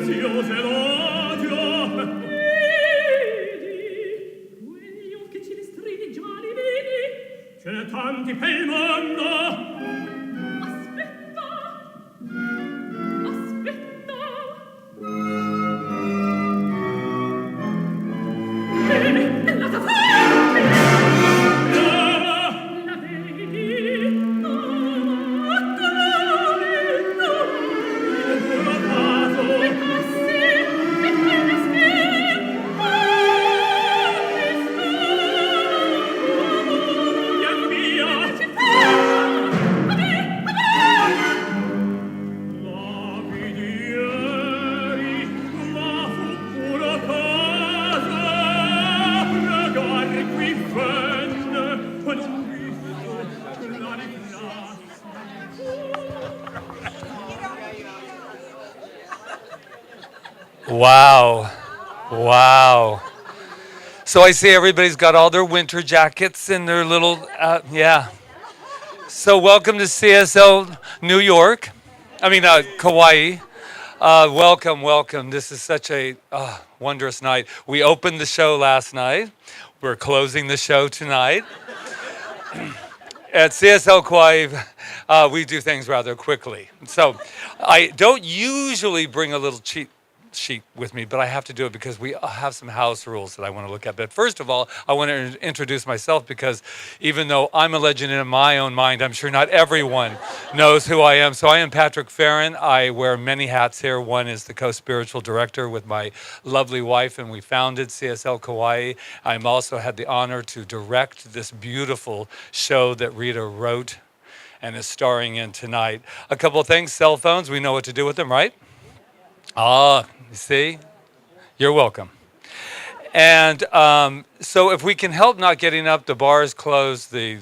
preziose l'odio. Vedi, quegli occhi ci ristrini già li vedi. Ce n'è tanti per il mondo. Wow. Wow. So I see everybody's got all their winter jackets and their little, yeah. So welcome to CSL New York. Kauai. Welcome, welcome. This is such a wondrous night. We opened the show last night. We're closing the show tonight. At CSL Kauai, we do things rather quickly. So I don't usually bring a little cheat sheet with me, but I have to do it because we have some house rules that I want to look at. But first of all, I want to introduce myself because even though I'm a legend in my own mind, I'm sure not everyone knows who I am. So I am Patrick Feren. I wear many hats here. One is the co-spiritual director with my lovely wife, and we founded CSL Kauai. I'm also had the honor to direct this beautiful show that Rita wrote and is starring in tonight. A couple of things, cell phones, we know what to do with them, right? You see? You're welcome. And so if we can help not getting up, the bar is closed, the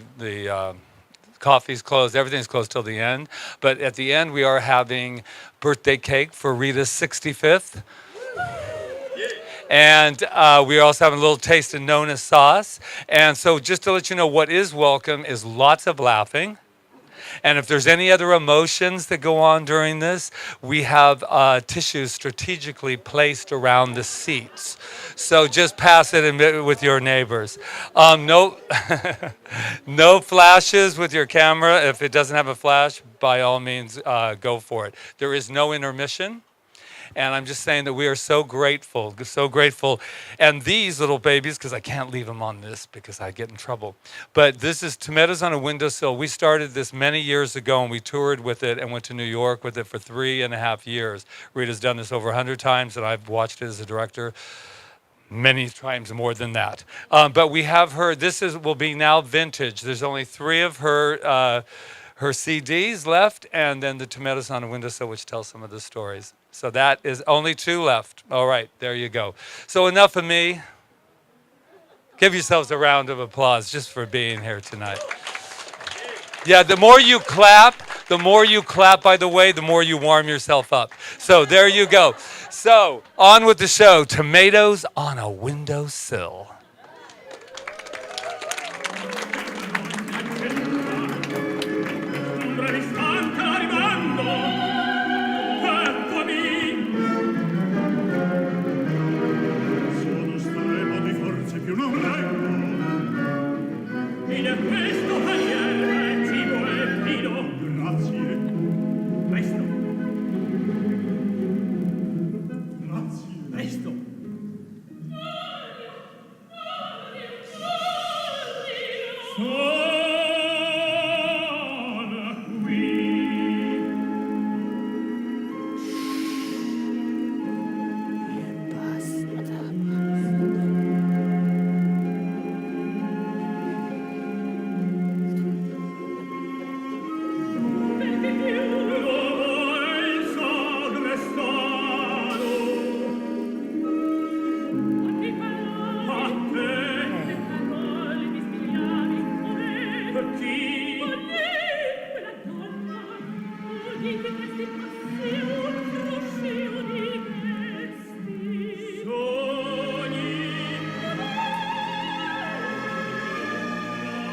coffee's closed, everything's closed till the end. But at the end, we are having birthday cake for Rita's 65th. And we are also having a little taste of Nona sauce. And so just to let you know, what is welcome is lots of laughing. And if there's any other emotions that go on during this, we have tissues strategically placed around the seats. So just pass it with your neighbors. No, no flashes with your camera. If it doesn't have a flash, by all means, go for it. There is no intermission. And I'm just saying that we are so grateful, so grateful. And these little babies, because I can't leave them on this because I get in trouble. But this is Tomatoes on a Windowsill. We started this many years ago, and we toured with it and went to New York with it for 3.5 years. Rita's done this over 100 times, and I've watched it as a director many times more than that. But we have her, will be now vintage. There's only 3 of her CDs left, and then the Tomatoes on a Windowsill, which tells some of the stories. So that is only 2 left. All right, there you go. So enough of me. Give yourselves a round of applause just for being here tonight. Yeah, the more you clap, by the way, the more you warm yourself up. So there you go. So on with the show, Tomatoes on a Windowsill.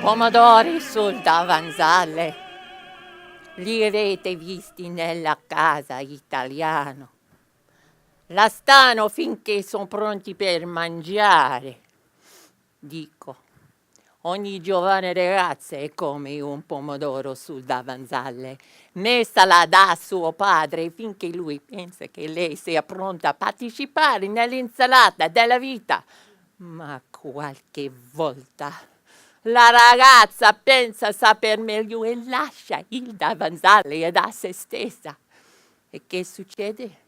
Pomodori sul davanzale, li avete visti nella casa italiana. La stanno finché sono pronti per mangiare. Dico, ogni giovane ragazza è come un pomodoro sul davanzale. Messa la dà a suo padre finché lui pensa che lei sia pronta a partecipare nell'insalata della vita. Ma qualche volta la ragazza pensa saper meglio e lascia il davanzale da se stessa. E che succede?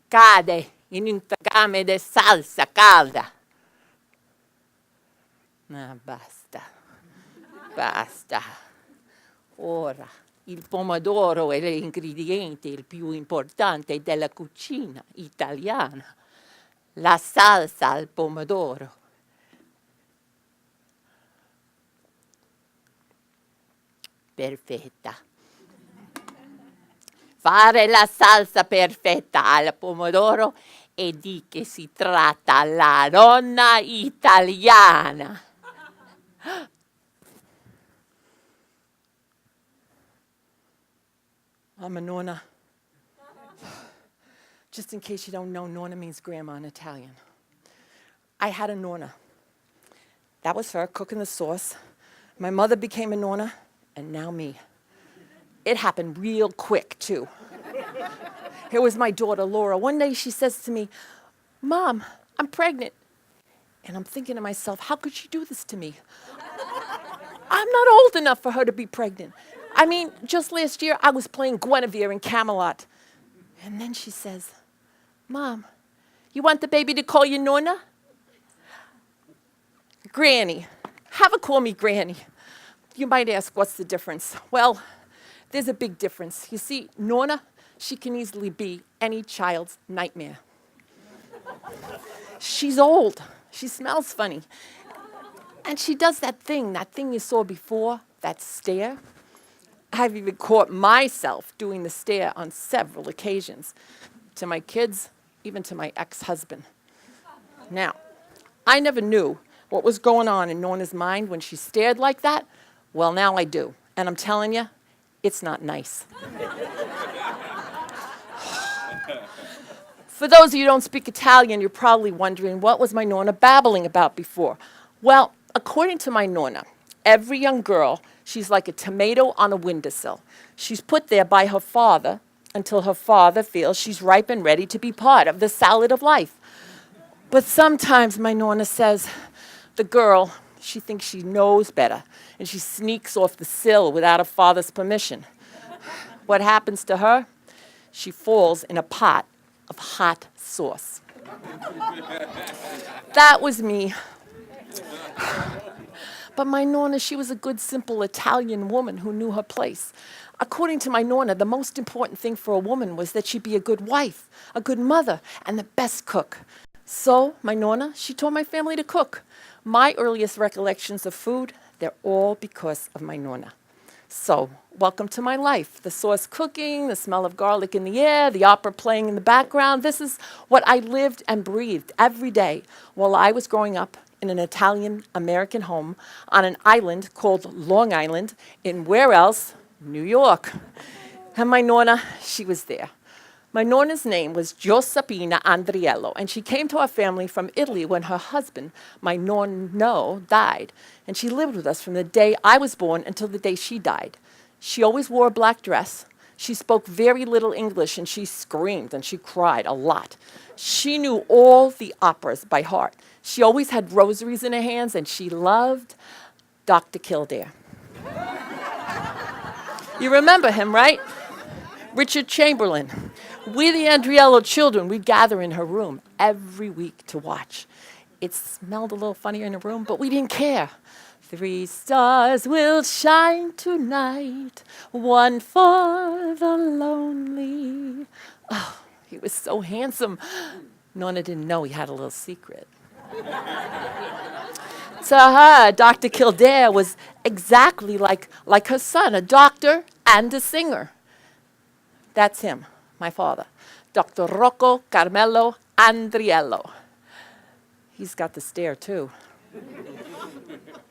Cade in un tegame di salsa calda. Ah, basta, basta. Ora, il pomodoro è l'ingrediente il più importante della cucina italiana. La salsa al pomodoro. Perfetta. Fare la salsa perfetta al pomodoro e di che si tratta la donna italiana. I'm a nonna. Just in case you don't know, nonna means grandma in Italian. I had a nonna. That was her cooking the sauce. My mother became a nonna, and now me. It happened real quick, too. Here was my daughter, Laura. One day she says to me, Mom, I'm pregnant. And I'm thinking to myself, how could she do this to me? I'm not old enough for her to be pregnant. I mean, just last year I was playing Guinevere in Camelot. And then she says, Mom, you want the baby to call you Nonna? Granny. Have her call me Granny. You might ask, what's the difference? Well, there's a big difference. You see, Nonna, she can easily be any child's nightmare. She's old. She smells funny. And she does that thing you saw before, that stare. I've even caught myself doing the stare on several occasions. To my kids, even to my ex-husband. Now, I never knew what was going on in Nonna's mind when she stared like that. Well, now I do. And I'm telling you, it's not nice. For those of you who don't speak Italian, you're probably wondering, what was my Nonna babbling about before? Well, according to my Nonna, every young girl, she's like a tomato on a windowsill. She's put there by her father until her father feels she's ripe and ready to be part of the salad of life. But sometimes, my Nonna says, the girl, she thinks she knows better, and she sneaks off the sill without her father's permission. What happens to her? She falls in a pot of hot sauce. That was me. But my Nonna, she was a good, simple Italian woman who knew her place. According to my Nonna, the most important thing for a woman was that she be a good wife, a good mother, and the best cook. So, my Nonna, she taught my family to cook. My earliest recollections of food, they're all because of my Nonna. So, welcome to my life. The sauce cooking, the smell of garlic in the air, the opera playing in the background. This is what I lived and breathed every day while I was growing up in an Italian-American home on an island called Long Island in where else? New York. And my Nonna, she was there. My Nonna's name was Rita Andriello, and she came to our family from Italy when her husband, my nonno, died. And she lived with us from the day I was born until the day she died. She always wore a black dress. She spoke very little English, and she screamed and she cried a lot. She knew all the operas by heart. She always had rosaries in her hands, and she loved Dr. Kildare. You remember him, right? Richard Chamberlain. We, the Andriello children, we'd gather in her room every week to watch. It smelled a little funnier in the room, but we didn't care. 3 stars will shine tonight, one for the lonely. Oh, he was so handsome. Nonna didn't know he had a little secret. To her, Dr. Kildare was exactly like her son, a doctor and a singer. That's him, my father, Dr. Rocco Carmelo Andriello. He's got the stare, too.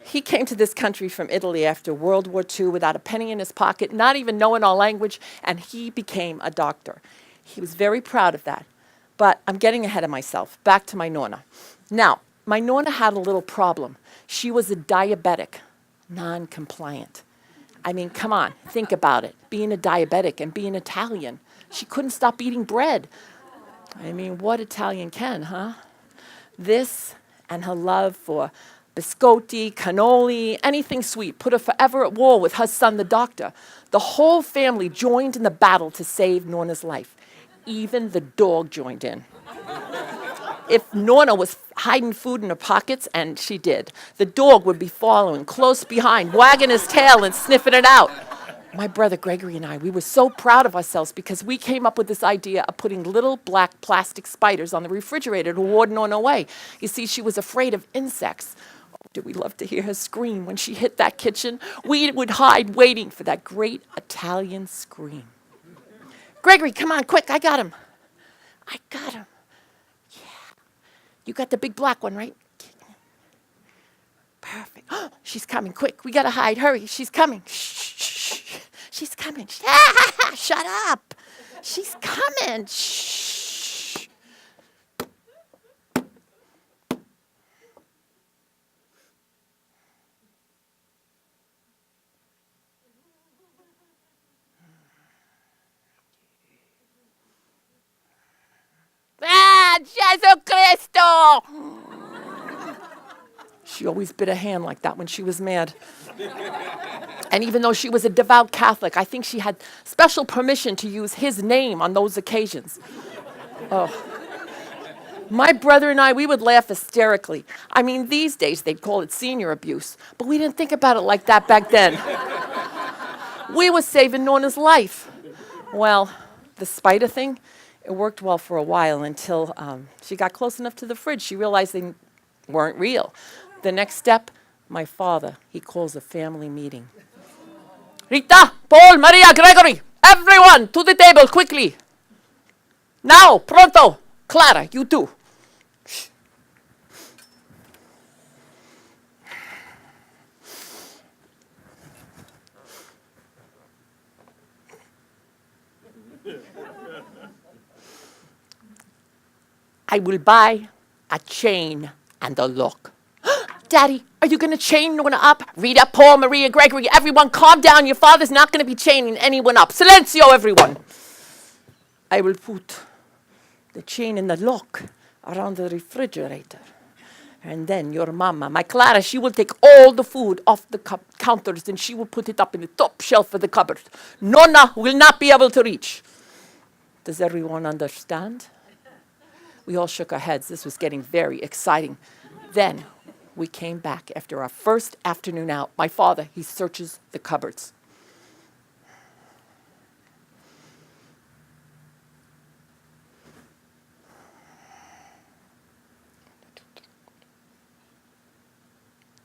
He came to this country from Italy after World War II without a penny in his pocket, not even knowing our language, and he became a doctor. He was very proud of that. But I'm getting ahead of myself. Back to my Nonna. Now, my Nonna had a little problem. She was a diabetic, non-compliant. I mean, come on, think about it. Being a diabetic and being Italian. She couldn't stop eating bread. I mean, what Italian can, huh? This and her love for biscotti, cannoli, anything sweet put her forever at war with her son, the doctor. The whole family joined in the battle to save Nonna's life. Even the dog joined in. If Nonna was hiding food in her pockets, and she did, the dog would be following close behind, wagging his tail and sniffing it out. My brother Gregory and I, we were so proud of ourselves because we came up with this idea of putting little black plastic spiders on the refrigerator to ward Nonna away. You see, she was afraid of insects. Oh, did we love to hear her scream when she hit that kitchen? We would hide waiting for that great Italian scream. Gregory, come on, quick, I got him. I got him. Yeah. You got the big black one, right? Perfect. Oh, she's coming, quick. We gotta hide, hurry. She's coming. Shh, shh, shh. She's coming. Shut up. She's coming. Shh. Ah, Gesù Cristo! She always bit a hand like that when she was mad. And even though she was a devout Catholic, I think she had special permission to use his name on those occasions. Oh. My brother and I, we would laugh hysterically. I mean, these days they'd call it senior abuse, but we didn't think about it like that back then. We were saving Nonna's life. Well, the spider thing, it worked well for a while until she got close enough to the fridge. She realized they weren't real. The next step, my father, he calls a family meeting. Rita, Paul, Maria, Gregory, everyone to the table quickly. Now, pronto. Clara, you too. Shh. I will buy a chain and a lock. Daddy, are you going to chain Nonna up? Rita, Paul, Maria, Gregory, everyone, calm down. Your father's not going to be chaining anyone up. Silencio, everyone. I will put the chain and the lock around the refrigerator. And then your mama, my Clara, she will take all the food off the counters and she will put it up in the top shelf of the cupboard. Nonna will not be able to reach. Does everyone understand? We all shook our heads. This was getting very exciting. Then we came back after our first afternoon out. My father, he searches the cupboards.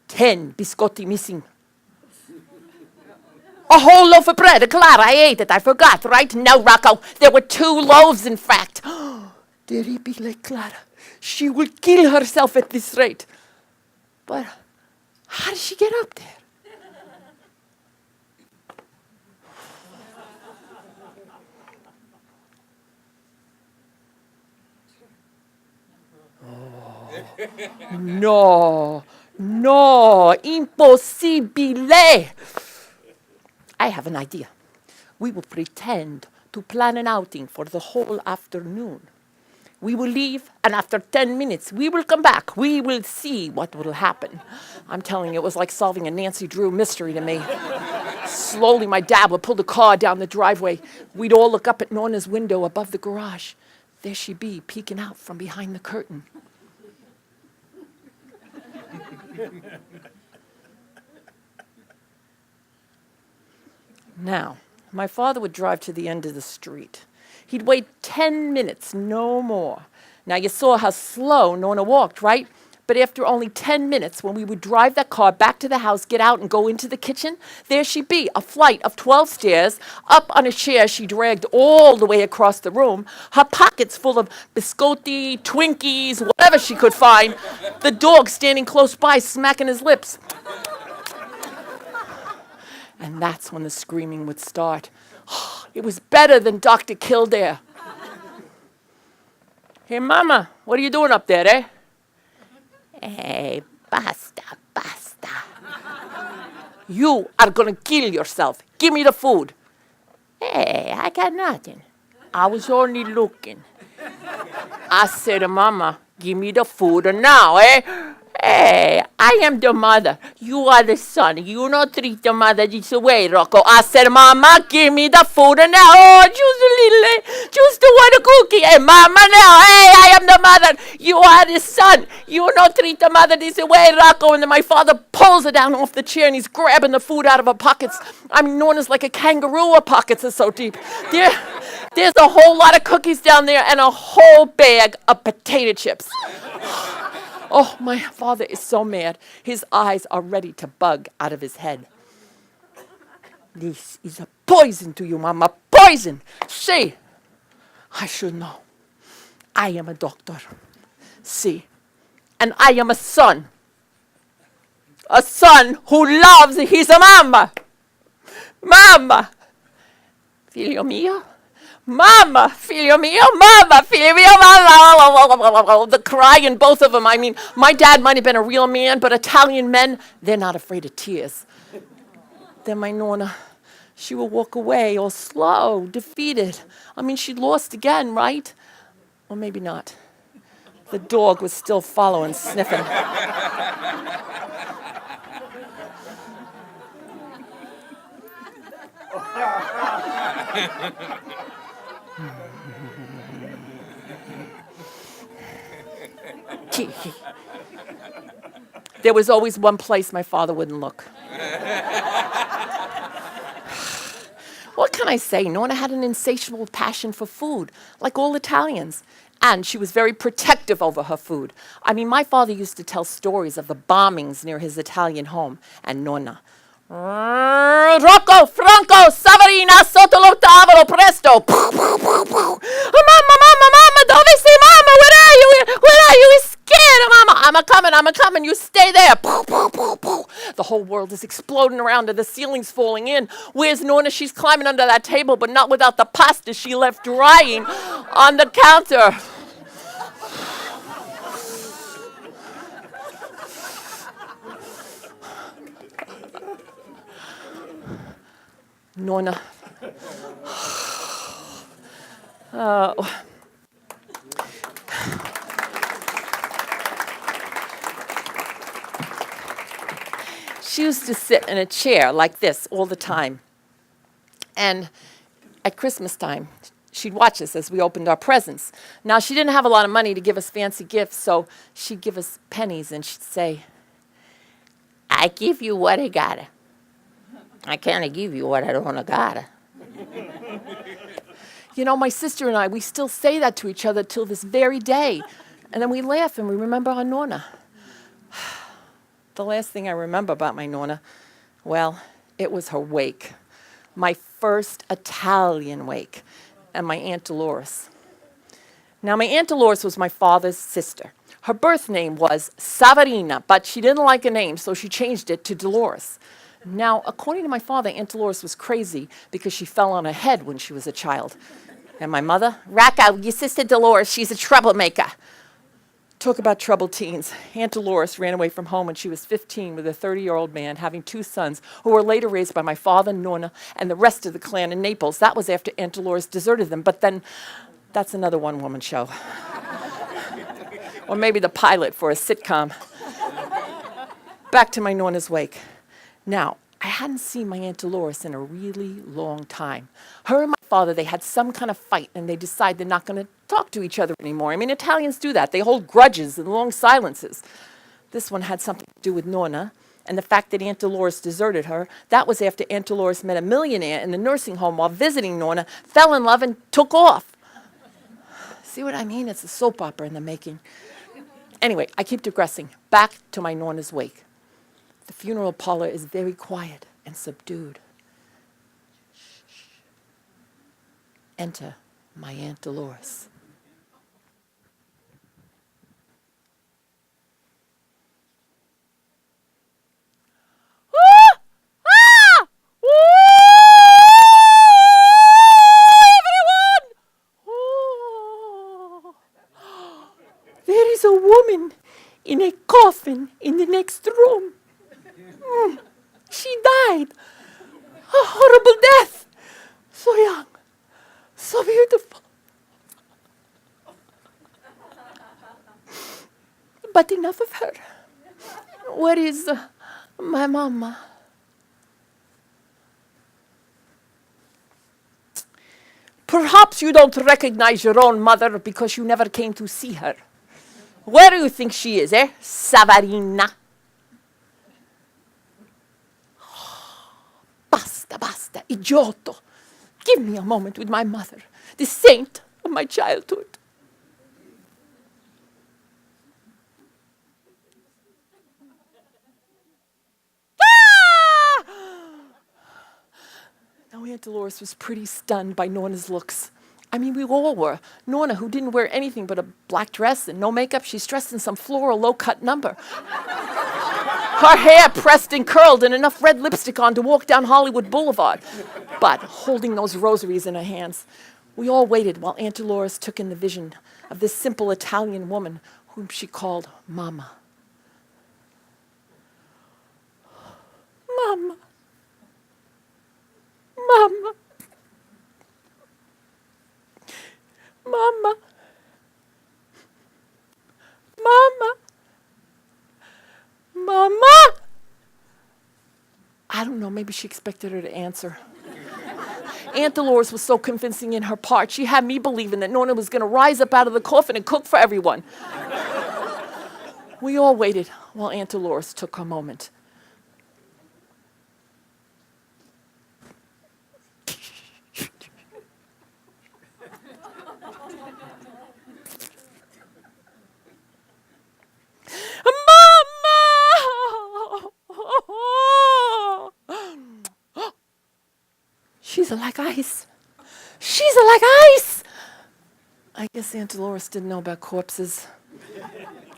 $10 biscotti missing. A whole loaf of bread. Clara, I ate it. I forgot, right? No, Rocco. There were 2 loaves, in fact. Terribile, Clara. She will kill herself at this rate. But how did she get up there? Oh. No, impossibile. I have an idea. We will pretend to plan an outing for the whole afternoon. We will leave, and after 10 minutes, we will come back. We will see what will happen. I'm telling you, it was like solving a Nancy Drew mystery to me. Slowly, my dad would pull the car down the driveway. We'd all look up at Nonna's window above the garage. There she'd be, peeking out from behind the curtain. Now, my father would drive to the end of the street. He'd wait 10 minutes, no more. Now, you saw how slow Nonna walked, right? But after only 10 minutes, when we would drive that car back to the house, get out and go into the kitchen, there she'd be, a flight of 12 stairs, up on a chair she dragged all the way across the room, her pockets full of biscotti, Twinkies, whatever she could find, the dog standing close by, smacking his lips. And that's when the screaming would start. It was better than Dr. Kildare. Hey, Mama, what are you doing up there, eh? Hey, basta, basta. You are gonna kill yourself. Give me the food. Hey, I got nothing. I was only looking. I said to Mama, give me the food now, eh? Hey, I am the mother. You are the son. You not treat the mother this way, Rocco. I said, Mama, give me the food now. Oh, just the one cookie. Hey, Mama, now. Hey, I am the mother. You are the son. You not treat the mother this way, Rocco. And then my father pulls her down off the chair and he's grabbing the food out of her pockets. I mean, Norna's like a kangaroo. Her pockets are so deep. There's a whole lot of cookies down there and a whole bag of potato chips. Oh, my father is so mad. His eyes are ready to bug out of his head. This is a poison to you, Mama. Poison. See, I should know. I am a doctor. See, and I am a son. A son who loves his mama. Mama. Figlio mio. Mama, figlio mio, mama, figlio mio, mama. The crying, both of them. I mean, my dad might have been a real man, but Italian men, they're not afraid of tears. Then my Nonna, she will walk away all slow, defeated. I mean, she lost again, right? Or maybe not. The dog was still following, sniffing. There was always one place my father wouldn't look. What can I say? Nonna had an insatiable passion for food, like all Italians. And she was very protective over her food. I mean, my father used to tell stories of the bombings near his Italian home. And Nonna, Rocco, Franco, Savarina, sotto lo tavolo, presto. Mamma, mamma, mamma, dove sei, mamma? Where are you? Where are you? He's scared, mamma. I'm a coming. You stay there. The whole world is exploding around her. The ceiling's falling in. Where's Nonna? She's climbing under that table, but not without the pasta she left drying on the counter. Nonna. She used to sit in a chair like this all the time. And at Christmas time, she'd watch us as we opened our presents. Now, she didn't have a lot of money to give us fancy gifts, so she'd give us pennies and she'd say, I give you what I gotta. I can't give you what I don't gotta. You know, my sister and I, we still say that to each other till this very day. And then we laugh and we remember our Nonna. The last thing I remember about my Nonna, well, it was her wake. My first Italian wake. And my Aunt Dolores. Now, my Aunt Dolores was my father's sister. Her birth name was Savarina, but she didn't like a name, so she changed it to Dolores. Now, according to my father, Aunt Dolores was crazy because she fell on her head when she was a child. And my mother, Rocco, your sister Dolores, she's a troublemaker. Talk about troubled teens. Aunt Dolores ran away from home when she was 15 with a 30-year-old man, having 2 sons, who were later raised by my father, Nonna, and the rest of the clan in Naples. That was after Aunt Dolores deserted them, but then that's another one-woman show. Or maybe the pilot for a sitcom. Back to my Nonna's wake. Now, I hadn't seen my Aunt Dolores in a really long time. Her and my father, they had some kind of fight, and they decide they're not going to talk to each other anymore. I mean, Italians do that. They hold grudges and long silences. This one had something to do with Nonna, and the fact that Aunt Dolores deserted her. That was after Aunt Dolores met a millionaire in the nursing home while visiting Nonna, fell in love, and took off. See what I mean? It's a soap opera in the making. Anyway, I keep digressing. Back to my Nonna's wake. The funeral parlor is very quiet and subdued. Enter my Aunt Dolores. there is a woman in a coffin in the next room. She died. A horrible death. So young. So beautiful. But enough of her. Where is my mama? Perhaps you don't recognize your own mother because you never came to see her. Where do you think she is, Savarina? Basta, basta, idioto. Give me a moment with my mother, the saint of my childhood. Now, Aunt Dolores was pretty stunned by Norna's looks. I mean, we all were. Norna, who didn't wear anything but a black dress and no makeup, she's dressed in some floral low-cut number. Her hair pressed and curled and enough red lipstick on to walk down Hollywood Boulevard. But holding those rosaries in her hands, we all waited while Aunt Dolores took in the vision of this simple Italian woman whom she called Mama. Mama. Mama. Mama. Mama. Mama. I don't know, maybe she expected her to answer. Aunt Dolores was so convincing in her part, she had me believing that Norna was going to rise up out of the coffin and cook for everyone. We all waited while Aunt Dolores took her moment. She's like ice. She's like ice. I guess Aunt Dolores didn't know about corpses.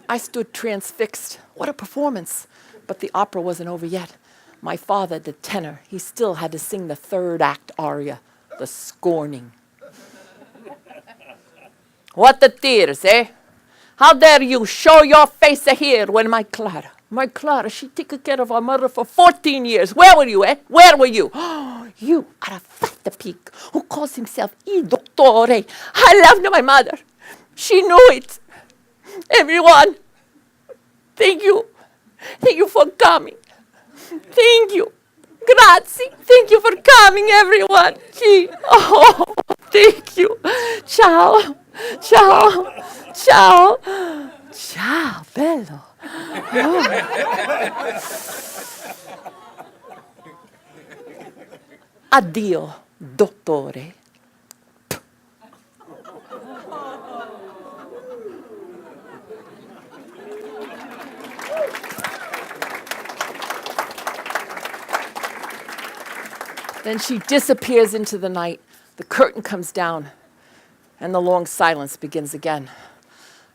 I stood transfixed. What a performance. But the opera wasn't over yet. My father, the tenor, he still had to sing the third act aria, the scorning. What the tears, How dare you show your face here when my Clara, she took care of her mother for 14 years. Where were you, Where were you? Oh, you are a fat pig who calls himself Il Dottore. I loved my mother. She knew it. Everyone, thank you. Thank you for coming. Thank you. Grazie. Thank you for coming, everyone. Oh, thank you. Ciao. Ciao. Ciao. Ciao, bello. Oh. Addio, dottore. Then she disappears into the night. The curtain comes down, and the long silence begins again.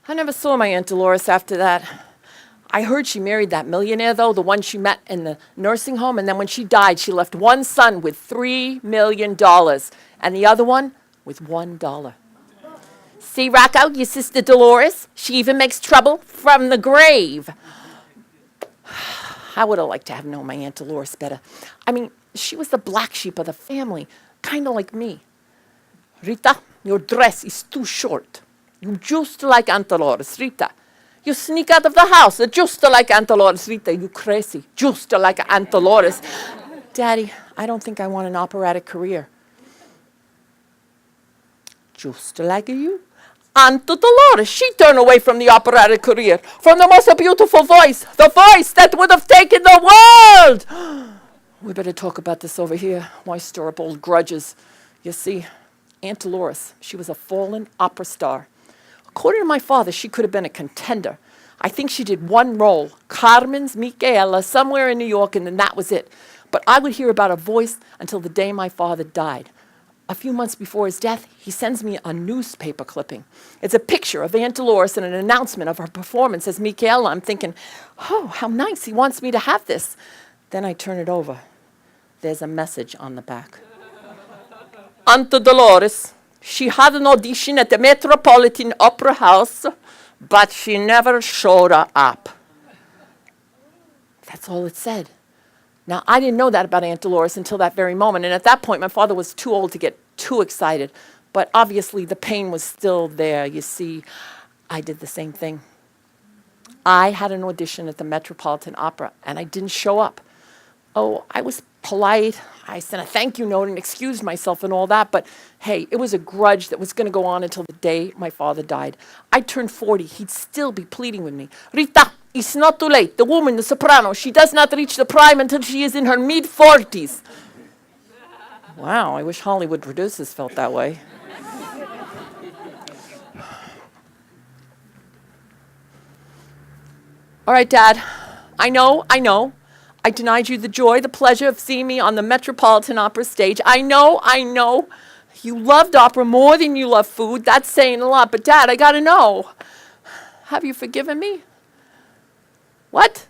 I never saw my Aunt Dolores after that. I heard she married that millionaire, though, the one she met in the nursing home, and then when she died, she left one son with $3 million, and the other one with $1. See, Rocco, your sister Dolores? She even makes trouble from the grave. I would have liked to have known my Aunt Dolores better. I mean, she was the black sheep of the family, kind of like me. Rita, your dress is too short. You just like Aunt Dolores, Rita. You sneak out of the house, just like Aunt Dolores, Rita. You crazy, just like Aunt Dolores. Daddy, I don't think I want an operatic career. Just like you? Aunt Dolores, she turned away from the operatic career, from the most beautiful voice, the voice that would have taken the world. We better talk about this over here. Why stir up old grudges? You see, Aunt Dolores, she was a fallen opera star. According to my father, she could have been a contender. I think she did one role, Carmen's Micaela, somewhere in New York, and then that was it. But I would hear about her voice until the day my father died. A few months before his death, he sends me a newspaper clipping. It's a picture of Aunt Dolores and an announcement of her performance as Micaela. I'm thinking, oh, how nice, he wants me to have this. Then I turn it over. There's a message on the back. Aunt Dolores, she had an audition at the Metropolitan Opera House. but she never showed up. That's all it said. Now, I didn't know that about Aunt Dolores until that very moment, and at that point, my father was too old to get too excited. But obviously, the pain was still there. You see, I did the same thing. I had an audition at the Metropolitan Opera, and I didn't show up. Oh, I was polite. I sent a thank you note and excused myself and all that, but hey, it was a grudge that was going to go on until the day my father died. I turned 40. He'd still be pleading with me. Rita, it's not too late. The woman, the soprano, she does not reach the prime until she is in her mid-40s. Wow, I wish Hollywood producers felt that way. All right, Dad, I know. I denied you the joy, the pleasure of seeing me on the Metropolitan Opera stage. I know. You loved opera more than you love food. That's saying a lot. But, Dad, I got to know. Have you forgiven me? What?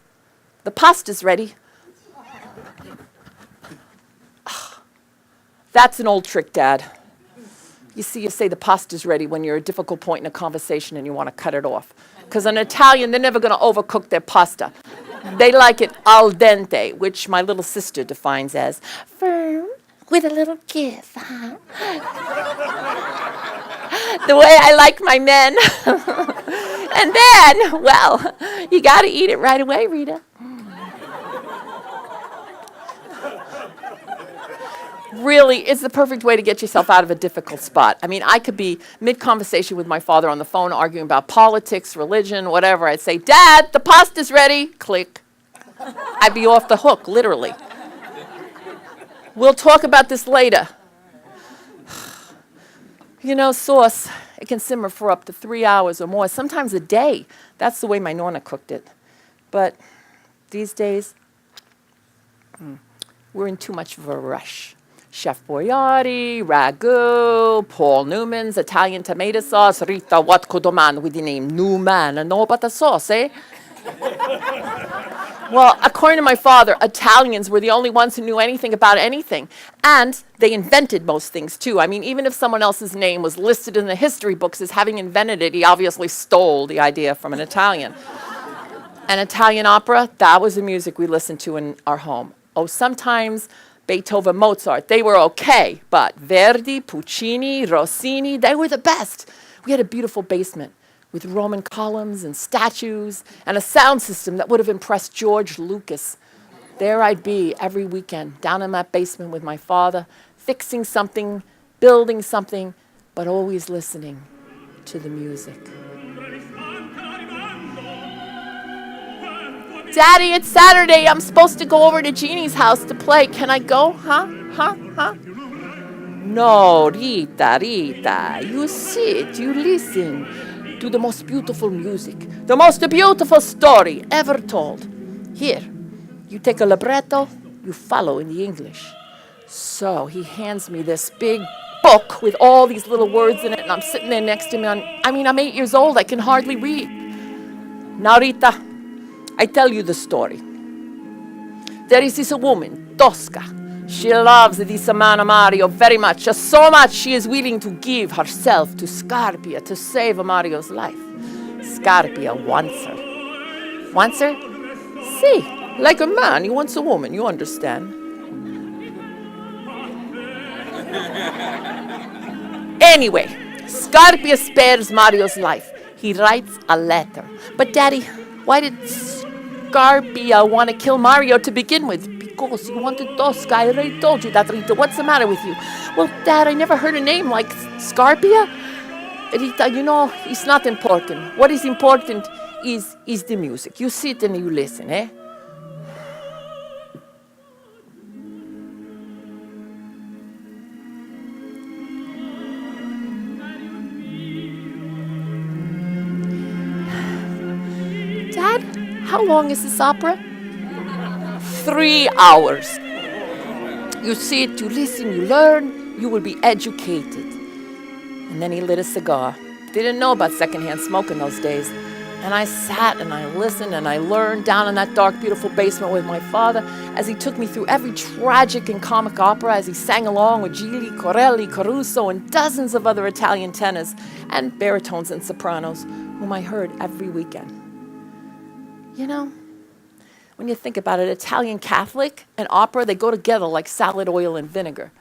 The pasta's ready. That's an old trick, Dad. You see, you say the pasta's ready when you're at a difficult point in a conversation and you want to cut it off. Because an Italian, they're never going to overcook their pasta. They like it al dente, which my little sister defines as firm with a little kiss. Huh? The way I like my men. And then, well, you got to eat it right away, Rita. Really, it's the perfect way to get yourself out of a difficult spot. I mean, I could be mid-conversation with my father on the phone arguing about politics, religion, whatever. I'd say, Dad, the pasta's ready. Click. I'd be off the hook, literally. We'll talk about this later. You know, sauce, it can simmer for up to 3 hours or more, sometimes a day. That's the way my nonna cooked it. But these days, we're in too much of a rush. Chef Boyardee, ragu, Paul Newman's Italian tomato sauce. Rita, what could a man with the name Newman know about the sauce, eh? Well, according to my father, Italians were the only ones who knew anything about anything. And they invented most things, too. I mean, even if someone else's name was listed in the history books as having invented it, he obviously stole the idea from an Italian. And Italian opera, that was the music we listened to in our home. Oh, sometimes Beethoven, Mozart, they were okay, but Verdi, Puccini, Rossini, they were the best. We had a beautiful basement with Roman columns and statues and a sound system that would have impressed George Lucas. There I'd be every weekend, down in that basement with my father, fixing something, building something, but always listening to the music. Daddy, it's Saturday. I'm supposed to go over to Jeannie's house to play. Can I go? Huh? No, Rita. You sit, you listen to the most beautiful music, the most beautiful story ever told. Here, you take a libretto, you follow in the English. So he hands me this big book with all these little words in it, and I'm sitting there next to him. I'm 8 years old. I can hardly read. Now, Rita, I tell you the story. There is this woman, Tosca. She loves this man Mario very much, so much she is willing to give herself to Scarpia to save Mario's life. Scarpia wants her. Wants her? See, like a man, he wants a woman, you understand. Anyway, Scarpia spares Mario's life. He writes a letter. But Daddy, why did Scarpia want to kill Mario to begin with? Because he wanted Tosca. I already told you that, Rita. What's the matter with you? Well, Dad, I never heard a name like Scarpia. Rita, you know, it's not important. What is important is the music. You sit and you listen, eh? Dad, how long is this opera? 3 hours. You sit, you listen, you learn, you will be educated. And then he lit a cigar. Didn't know about secondhand smoke in those days. And I sat and I listened and I learned down in that dark, beautiful basement with my father as he took me through every tragic and comic opera, as he sang along with Gili, Corelli, Caruso, and dozens of other Italian tenors and baritones and sopranos whom I heard every weekend. You know, when you think about it, Italian Catholic and opera, they go together like salad oil and vinegar.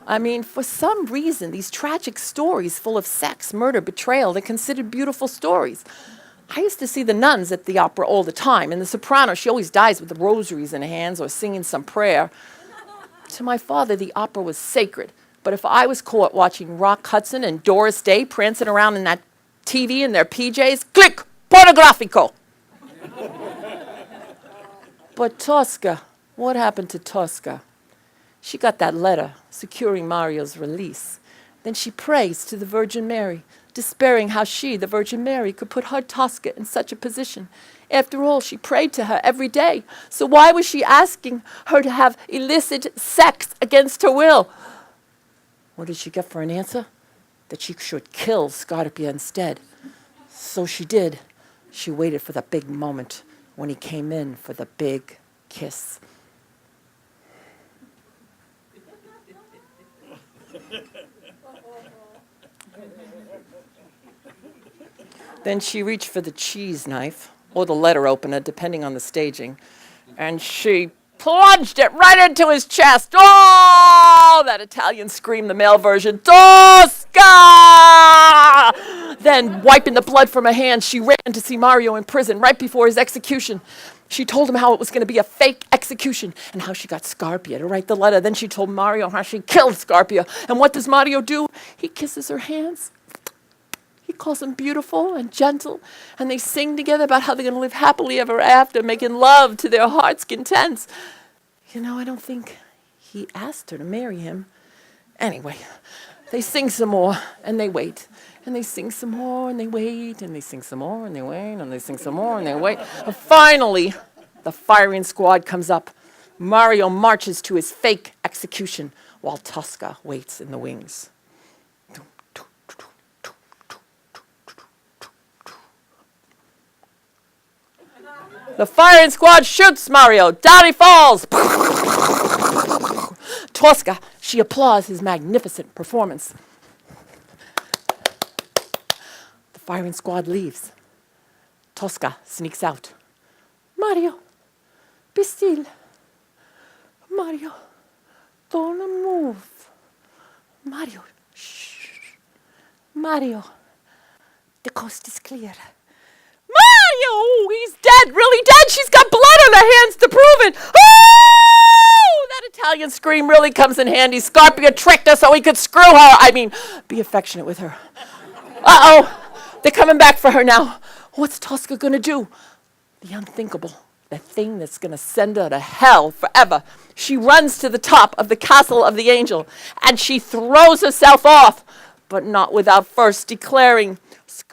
I mean, for some reason, these tragic stories full of sex, murder, betrayal, they're considered beautiful stories. I used to see the nuns at the opera all the time. And the soprano, she always dies with the rosaries in her hands or singing some prayer. To my father, the opera was sacred. But if I was caught watching Rock Hudson and Doris Day prancing around in that TV in their PJs, click, pornografico. But Tosca, what happened to Tosca? She got that letter securing Mario's release. Then she prays to the Virgin Mary, despairing how she, the Virgin Mary, could put her Tosca in such a position. After all, she prayed to her every day. So why was she asking her to have illicit sex against her will? What did she get for an answer? That she should kill Scarpia instead. So she did. She waited for the big moment when he came in for the big kiss. Then she reached for the cheese knife, or the letter opener, depending on the staging, and she plunged it right into his chest. Oh, that Italian scream, the male version, Tosca! Then, wiping the blood from her hands, she ran to see Mario in prison right before his execution. She told him how it was going to be a fake execution and how she got Scarpia to write the letter. Then she told Mario how she killed Scarpia. And what does Mario do? He kisses her hands. He calls them beautiful and gentle, and they sing together about how they're going to live happily ever after, making love to their heart's contents. You know, I don't think he asked her to marry him. Anyway, they sing some more, and they wait. And they sing some more, and they wait, and they sing some more, and they wait, and they sing some more, and they wait. And finally, the firing squad comes up. Mario marches to his fake execution, while Tosca waits in the wings. The firing squad shoots Mario. Down he falls. Tosca, she applauds his magnificent performance. The firing squad leaves. Tosca sneaks out. Mario, be still. Mario, don't move. Mario, shh. Mario, the coast is clear. Mario, he's dead, really dead. She's got blood on her hands to prove it. Oh, that Italian scream really comes in handy. Scarpia tricked her so he could screw her. I mean, be affectionate with her. Uh-oh, they're coming back for her now. What's Tosca going to do? The unthinkable, the thing that's going to send her to hell forever. She runs to the top of the castle of the angel, and she throws herself off, but not without first declaring, Scarpia,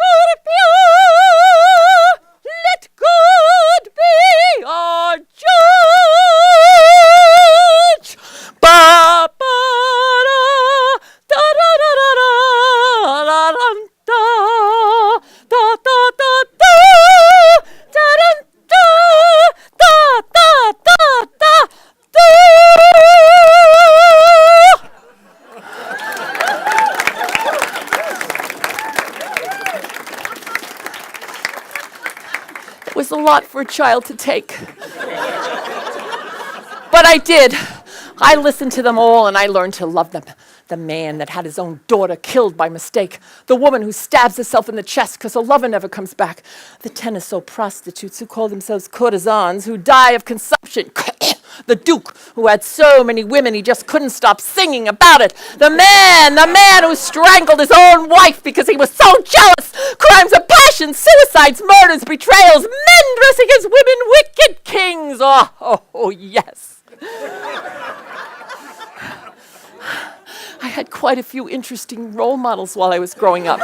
let God be our judge. Ba ba da da da da da da da da da da da da da da da da da. It was a lot for a child to take. But I did. I listened to them all and I learned to love them. The man that had his own daughter killed by mistake. The woman who stabs herself in the chest because her lover never comes back. The tennis-o prostitutes who call themselves courtesans who die of consumption. The duke who had so many women he just couldn't stop singing about it. The man who strangled his own wife because he was so jealous. Crimes of passion, suicides, murders, betrayals, men dressing as women, wicked kings. Oh, yes. I had quite a few interesting role models while I was growing up.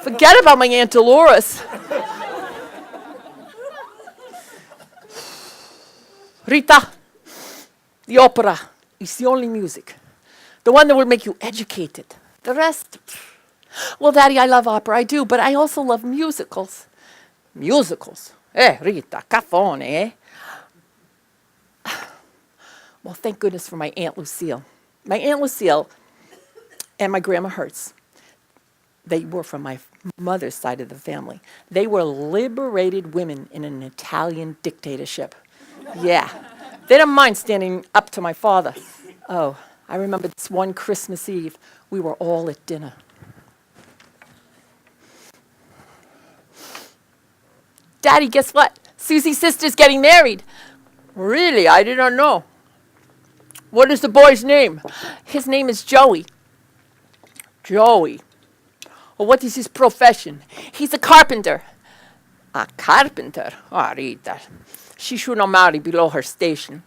Forget about my Aunt Dolores. Rita, the opera is the only music. The one that will make you educated. The rest, well, Daddy, I love opera, I do, but I also love musicals. Musicals? Rita, cafone, eh? Well, thank goodness for my Aunt Lucille. My Aunt Lucille and my Grandma Hertz. They were from my mother's side of the family. They were liberated women in an Italian dictatorship. Yeah. They didn't mind standing up to my father. Oh, I remember this one Christmas Eve. We were all at dinner. Daddy, guess what? Susie's sister's getting married. Really? I didn't know. What is the boy's name? His name is Joey. Joey. Well, what is his profession? He's a carpenter. A carpenter? Oh, Rita. She should not marry below her station.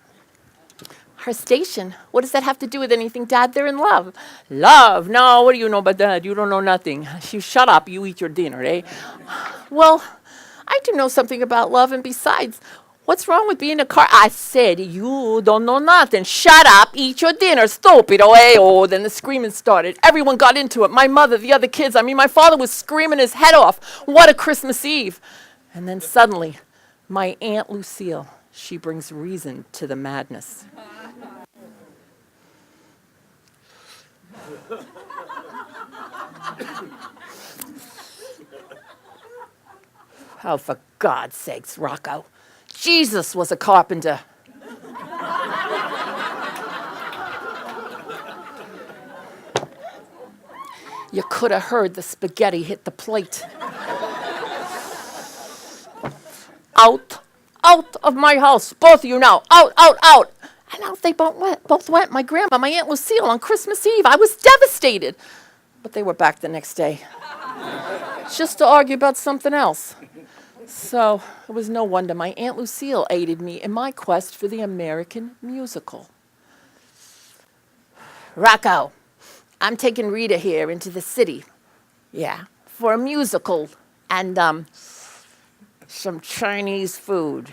Her station? What does that have to do with anything, Dad? They're in love. Love? No, what do you know about that? You don't know nothing. You shut up. You eat your dinner, eh? Well, I do know something about love, and besides, what's wrong with being a car? I said, you don't know nothing. Shut up, eat your dinner, stupido, eh? Oh, then the screaming started. Everyone got into it. My mother, the other kids. I mean, my father was screaming his head off. What a Christmas Eve. And then suddenly, my Aunt Lucille, she brings reason to the madness. Oh, for God's sakes, Rocco. Jesus was a carpenter. You could have heard the spaghetti hit the plate. Out of my house, both of you now, out. And out they both went, my grandma, my Aunt Lucille, on Christmas Eve. I was devastated. But they were back the next day, just to argue about something else. So it was no wonder my Aunt Lucille aided me in my quest for the American musical. Rocco, I'm taking Rita here into the city. Yeah, for a musical and some Chinese food.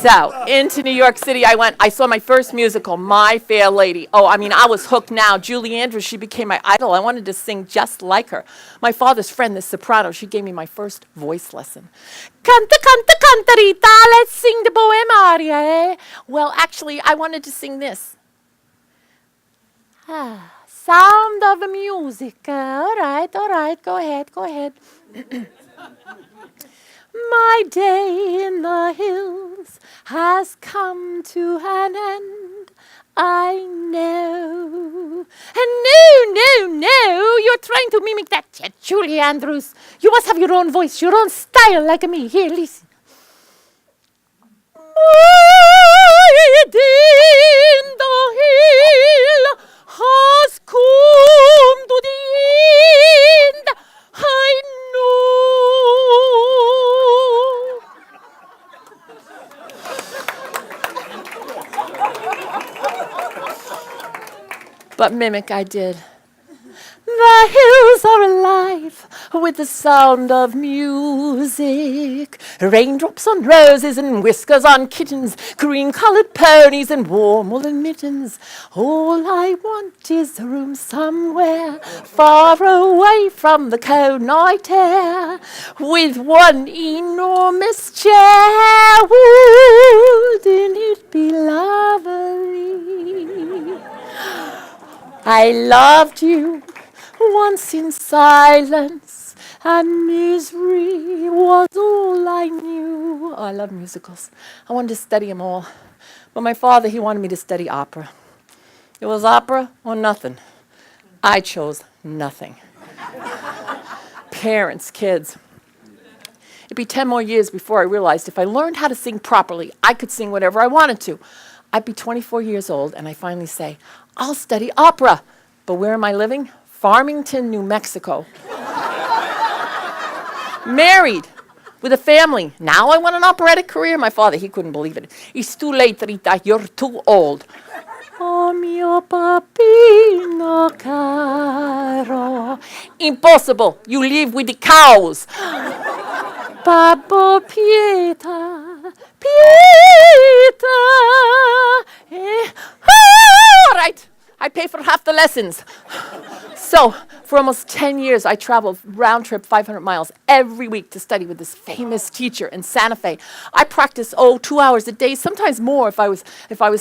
So, into New York City I went. I saw my first musical, My Fair Lady. Oh, I mean, I was hooked now. Julie Andrews, she became my idol. I wanted to sing just like her. My father's friend, the soprano, she gave me my first voice lesson. Canta, canta, canta, Rita, let's sing the Bohème aria, eh? Well, actually, I wanted to sing this. Sound of the music. All right, go ahead. My day in the hills has come to an end, I know. And no, you're trying to mimic that Julie Andrews. You must have your own voice, your own style like me. Here, listen. My day in the hill has come to the end, I know. But mimic I did. The hills are alive with the sound of music. Raindrops on roses and whiskers on kittens, green-colored ponies and warm woolen mittens. All I want is a room somewhere far away from the cold night air, with one enormous chair. Wouldn't it be lovely? I loved you once in silence, and misery was all I knew. Oh, I love musicals. I wanted to study them all. But my father, he wanted me to study opera. It was opera or nothing. I chose nothing. Parents, kids. It'd be 10 more years before I realized if I learned how to sing properly, I could sing whatever I wanted to. I'd be 24 years old, and I finally say, I'll study opera. But where am I living? Farmington, New Mexico. Married, with a family. Now I want an operatic career. My father, he couldn't believe it. It's too late, Rita. You're too old. Oh, mio papino caro. Impossible. You live with the cows. Babbo Pieta, Pieta. All right. I pay for half the lessons. So, for almost 10 years, I traveled round trip 500 miles every week to study with this famous teacher in Santa Fe. I practiced, 2 hours a day, sometimes more if I was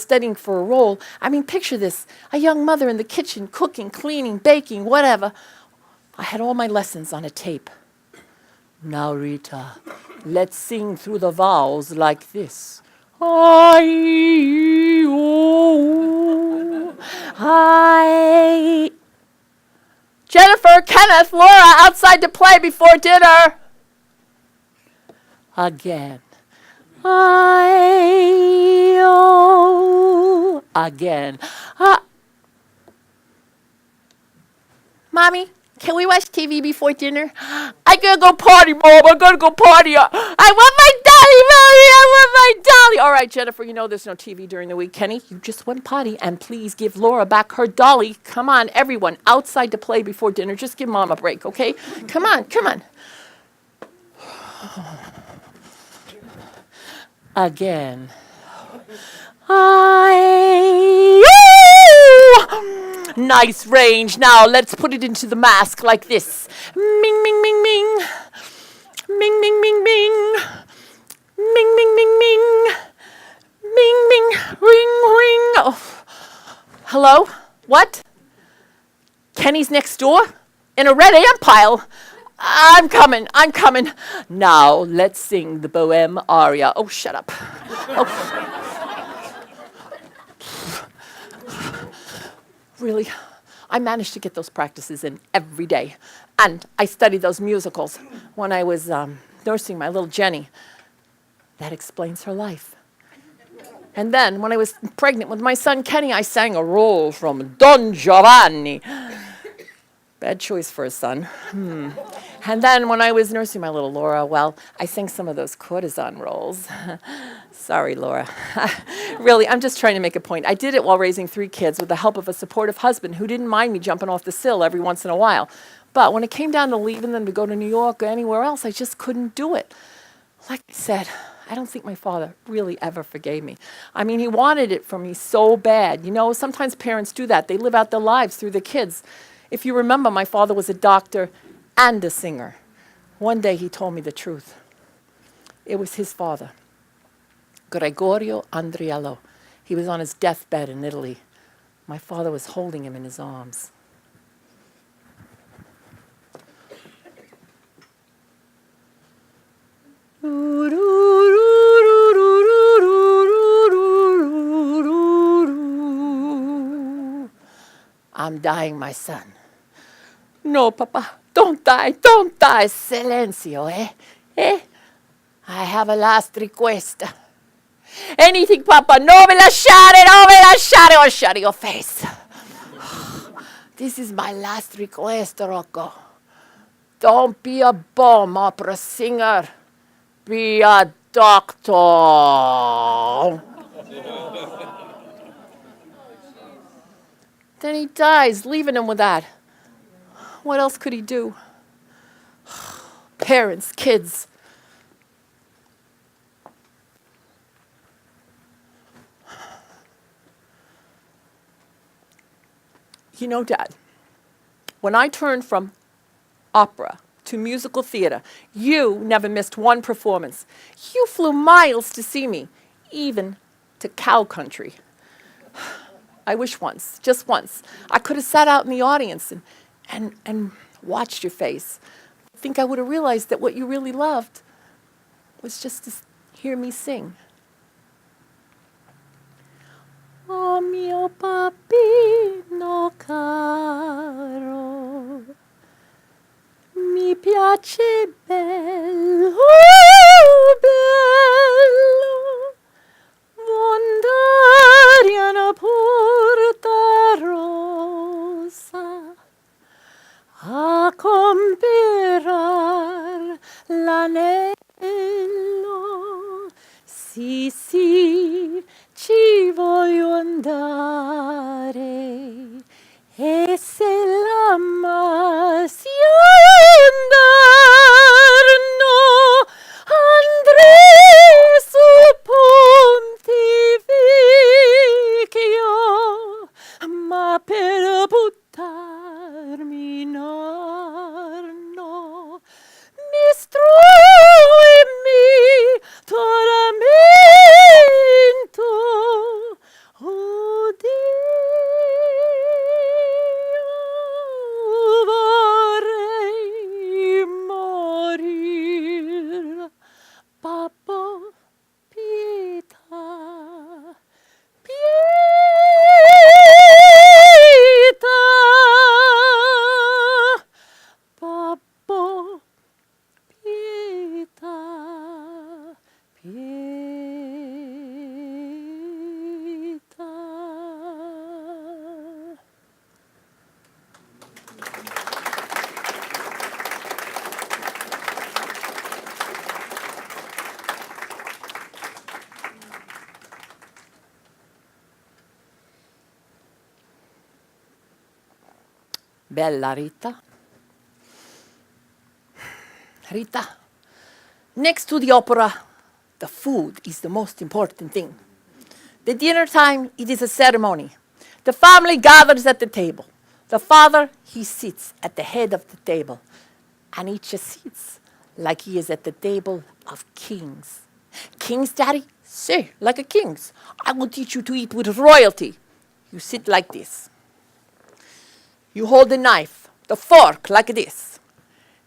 studying for a role. I mean, picture this, a young mother in the kitchen, cooking, cleaning, baking, whatever. I had all my lessons on a tape. Now, Rita, let's sing through the vowels like this. I. Jennifer, Kenneth, Laura, outside to play before dinner. Again. Again. Mommy, can we watch TV before dinner? I gotta go party, Mom. I gotta go party. I want my dolly, Mommy. I want my dolly. All right, Jennifer, you know there's no TV during the week. Kenny, you just went potty, and please give Laura back her dolly. Come on, everyone, outside to play before dinner. Just give Mom a break, okay? Come on, come on. Again. Nice range. Now let's put it into the mask like this. Ming, ming, ming, ming. Ming, ming, ming, ming. Ming, ming, ming, ming. Ming, ming, ring, ring. Oh. Hello? What? Kenny's next door? In a red ant pile? I'm coming. Now let's sing the Bohème aria. Oh, shut up. Oh. Really, I managed to get those practices in every day. And I studied those musicals when I was nursing my little Jenny. That explains her life. And then when I was pregnant with my son Kenny, I sang a role from Don Giovanni. Bad choice for a son. And then when I was nursing my little Laura, well, I sang some of those courtesan roles. Sorry, Laura. Really, I'm just trying to make a point. I did it while raising 3 kids with the help of a supportive husband who didn't mind me jumping off the sill every once in a while. But when it came down to leaving them to go to New York or anywhere else, I just couldn't do it. Like I said, I don't think my father really ever forgave me. I mean, he wanted it for me so bad. You know, sometimes parents do that. They live out their lives through the kids. If you remember, my father was a doctor and a singer. One day he told me the truth. It was his father, Rita Andriello. He was on his deathbed in Italy. My father was holding him in his arms. I'm dying, my son. No, Papa, don't die. Silenzio, eh? I have a last request. Anything, Papa. Non mi lasciare. Oh, shut your face. This is my last request, Rocco. Don't be a bomb opera singer. Be a doctor. Then he dies, leaving him with that. What else could he do? Parents, kids. You know, Dad, when I turned from opera to musical theater, you never missed one performance. You flew miles to see me, even to cow country. I wish once, just once, I could have sat out in the audience and watched your face. I think I would have realized that what you really loved was just to hear me sing. Oh mio papino caro, mi piace bello, bello, andare a una porta rossa a comperar l'anello. Sì, sì, ci voglio andare, e se l'amassi andar, no, andrei su Ponte Vecchio, ma per buttarmi Bella Rita. Rita, next to the opera, the food is the most important thing. The dinner time, it is a ceremony. The family gathers at the table. The father, he sits at the head of the table. And he just sits like he is at the table of kings. Kings, Daddy? Say, like a king's. I will teach you to eat with royalty. You sit like this. You hold the knife, the fork, like this.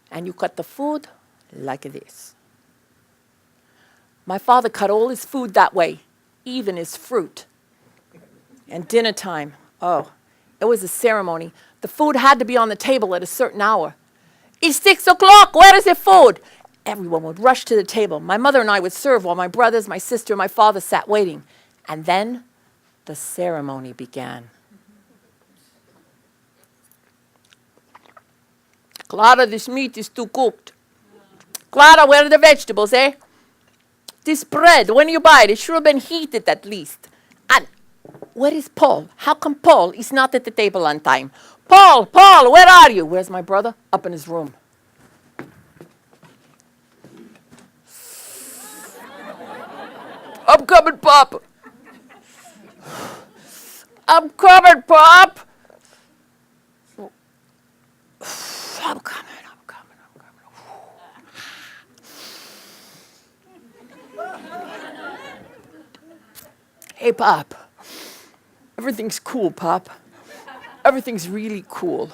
And you cut the food like this. My father cut all his food that way, even his fruit. And dinner time, oh, it was a ceremony. The food had to be on the table at a certain hour. It's 6 o'clock, where is the food? Everyone would rush to the table. My mother and I would serve while my brothers, my sister, and my father sat waiting. And then the ceremony began. Clara, this meat is too cooked. Clara, where are the vegetables, eh? This bread, when you buy it, it should have been heated at least. And where is Paul? How come Paul is not at the table on time? Paul, where are you? Where's my brother? Up in his room. I'm coming, Pop. I'm coming, Pop. I'm coming. Hey, Pop. Everything's cool, Pop. Everything's really cool.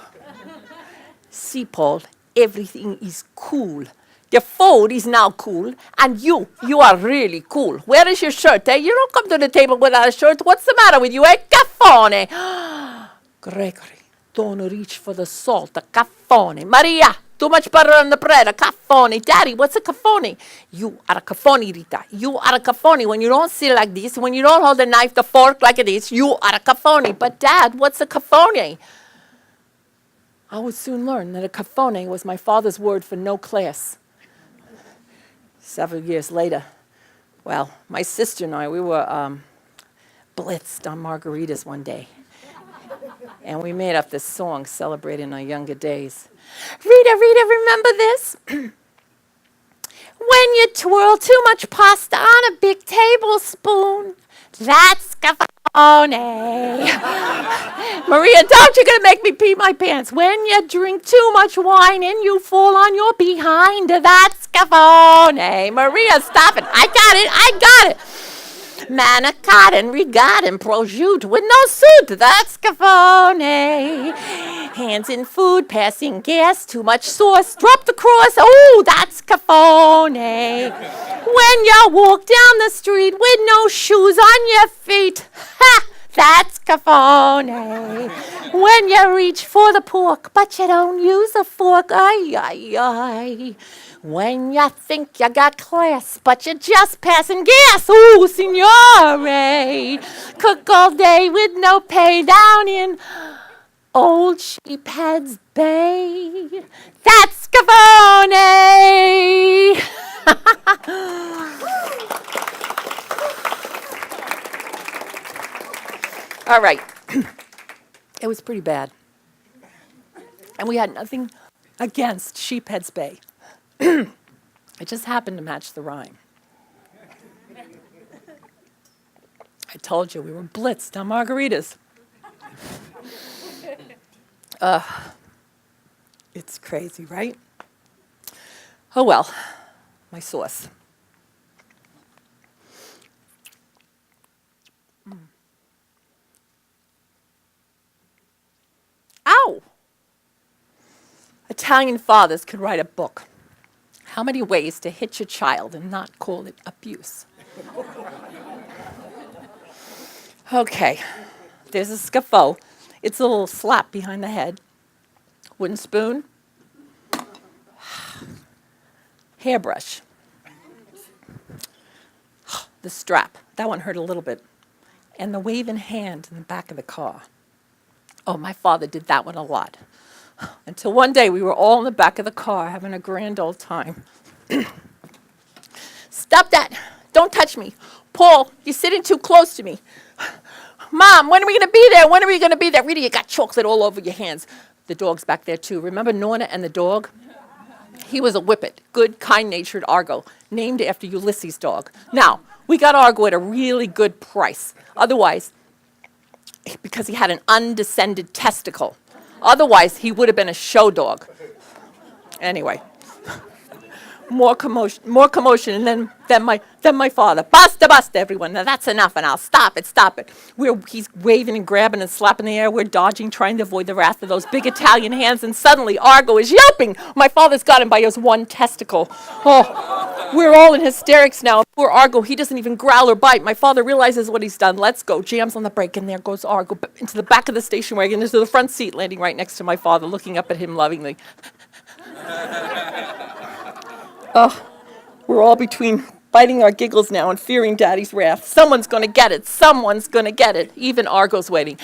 See, Paul, everything is cool. The food is now cool, and you are really cool. Where is your shirt, eh? You don't come to the table without a shirt. What's the matter with you, eh? Caffone. Gregory, don't reach for the salt. A caffone. Maria, too much butter on the bread. A caffone. Daddy, what's a caffone? You are a caffone, Rita. You are a caffone. When you don't sit like this, when you don't hold the knife, the fork like this, you are a caffone. But Dad, what's a caffone? I would soon learn that a caffone was my father's word for no class. Several years later, well, my sister and I, we were blitzed on margaritas one day. And we made up this song celebrating our younger days. Rita, remember this? When you twirl too much pasta on a big tablespoon, that's caffone. Maria, don't you gonna make me pee my pants. When you drink too much wine and you fall on your behind, that's caffone. Maria, stop it. I got it. Manicotti and regatta and prosciutto with no suit, that's caffone. Hands in food, passing gas, too much sauce, drop the cross, oh, that's caffone. When you walk down the street with no shoes on your feet, ha, that's caffone. When you reach for the pork, but you don't use a fork, ay. When you think you got class, but you're just passing gas, ooh, signore. Cook all day with no pay down in Old Sheephead's Bay. That's caffone. All right. It was pretty bad. And we had nothing against Sheephead's Bay. It just happened to match the rhyme. I told you we were blitzed on margaritas. It's crazy, right? Oh well, my sauce. Ow! Italian fathers could write a book. How many ways to hit your child and not call it abuse? Okay, there's a scaffo. It's a little slap behind the head. Wooden spoon. Hairbrush. The strap. That one hurt a little bit. And the waving hand in the back of the car. Oh, my father did that one a lot. Until one day we were all in the back of the car having a grand old time. Stop that. Don't touch me. Paul, you're sitting too close to me. Mom, when are we going to be there? When are we going to be there? Rita, you got chocolate all over your hands. The dog's back there too. Remember Norna and the dog? He was a whippet, good, kind-natured Argo, named after Ulysses' dog. Now, we got Argo at a really good price. Otherwise, because he had an undescended testicle. Otherwise, he would have been a show dog. Anyway, more commotion, and then my father. Basta, everyone. Now that's enough, and I'll stop it. He's waving and grabbing and slapping the air. We're dodging, trying to avoid the wrath of those big Italian hands, and suddenly Argo is yelping. My father's got him by his one testicle. Oh, we're all in hysterics now. Poor Argo, he doesn't even growl or bite. My father realizes what he's done. Let's go. Jams on the brake, and there goes Argo into the back of the station wagon, into the front seat, landing right next to my father, looking up at him lovingly. Oh, we're all between biting our giggles now and fearing Daddy's wrath. Someone's going to get it. Even Argo's waiting.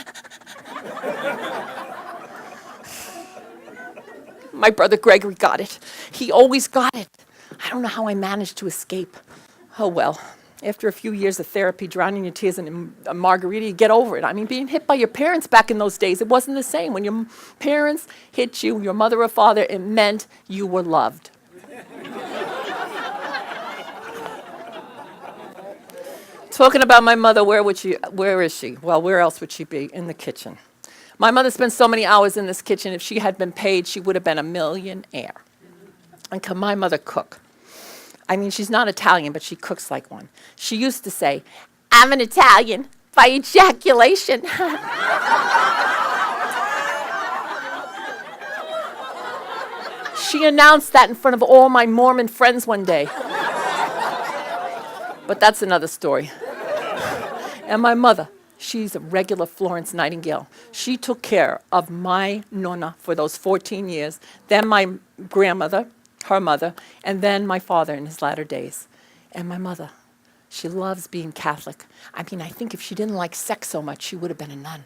My brother Gregory got it. He always got it. I don't know how I managed to escape. Oh, well. After a few years of therapy, drowning your tears in a margarita, you get over it. I mean, being hit by your parents back in those days, it wasn't the same. When your parents hit you, your mother or father, it meant you were loved. Talking about my mother, where is she? Well, where else would she be? In the kitchen. My mother spent so many hours in this kitchen. If she had been paid, she would have been a millionaire. And can my mother cook? I mean, she's not Italian, but she cooks like one. She used to say, "I'm an Italian by ejaculation." She announced that in front of all my Mormon friends one day. But that's another story. And my mother, she's a regular Florence Nightingale. She took care of my nonna for those 14 years, then my grandmother, her mother, and then my father in his latter days. And my mother, she loves being Catholic. I mean, I think if she didn't like sex so much, she would have been a nun.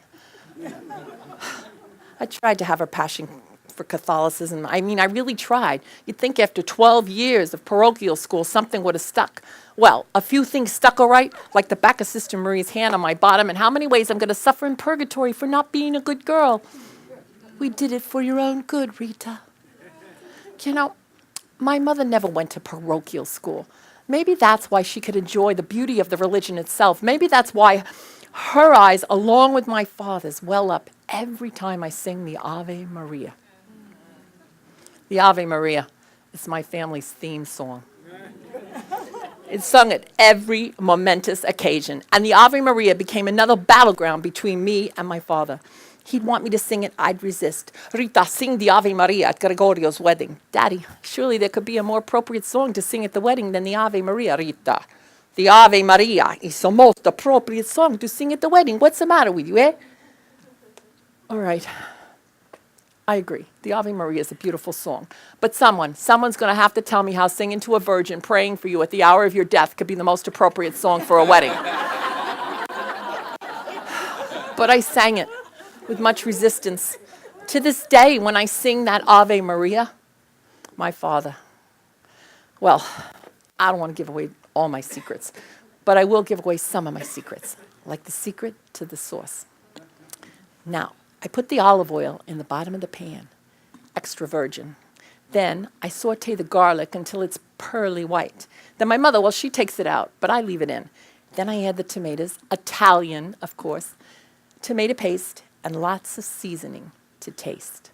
I tried to have her passion for Catholicism. I mean, I really tried. You'd think after 12 years of parochial school, something would have stuck. Well, a few things stuck all right, like the back of Sister Marie's hand on my bottom, and how many ways I'm going to suffer in purgatory for not being a good girl. We did it for your own good, Rita. You know, my mother never went to parochial school. Maybe that's why she could enjoy the beauty of the religion itself. Maybe that's why her eyes, along with my father's, well up every time I sing the Ave Maria. The Ave Maria is my family's theme song. It's sung at every momentous occasion, and the Ave Maria became another battleground between me and my father. He'd want me to sing it, I'd resist. Rita, sing the Ave Maria at Gregorio's wedding. Daddy, surely there could be a more appropriate song to sing at the wedding than the Ave Maria, Rita. The Ave Maria is the most appropriate song to sing at the wedding. What's the matter with you, eh? All right. I agree. The Ave Maria is a beautiful song. But someone's going to have to tell me how singing to a virgin praying for you at the hour of your death could be the most appropriate song for a wedding. But I sang it with much resistance. To this day, when I sing that Ave Maria, my father, well, I don't want to give away all my secrets, but I will give away some of my secrets, like the secret to the sauce. Now, I put the olive oil in the bottom of the pan, extra virgin. Then I saute the garlic until it's pearly white. Then my mother, well, she takes it out, but I leave it in. Then I add the tomatoes, Italian, of course, tomato paste, and lots of seasoning to taste.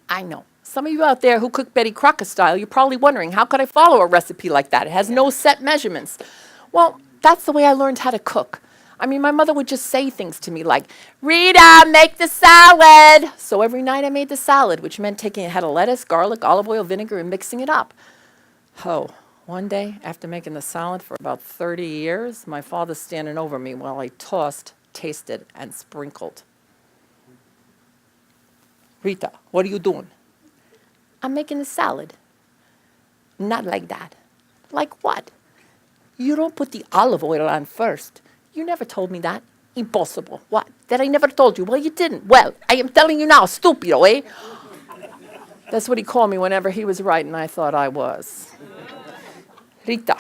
I know. Some of you out there who cook Betty Crocker style, you're probably wondering, how could I follow a recipe like that? It has no set measurements. Well, that's the way I learned how to cook. I mean, my mother would just say things to me like, "Rita, make the salad." So every night I made the salad, which meant taking a head of lettuce, garlic, olive oil, vinegar, and mixing it up. Oh, one day, after making the salad for about 30 years, my father's standing over me while I tossed, tasted, and sprinkled. "Rita, what are you doing?" "I'm making the salad." "Not like that." "Like what?" "You don't put the olive oil on first." "You never told me that." "Impossible." "What? That I never told you?" "Well, you didn't." "Well, I am telling you now, stupido, eh?" That's what he called me whenever he was right and I thought I was. "Rita,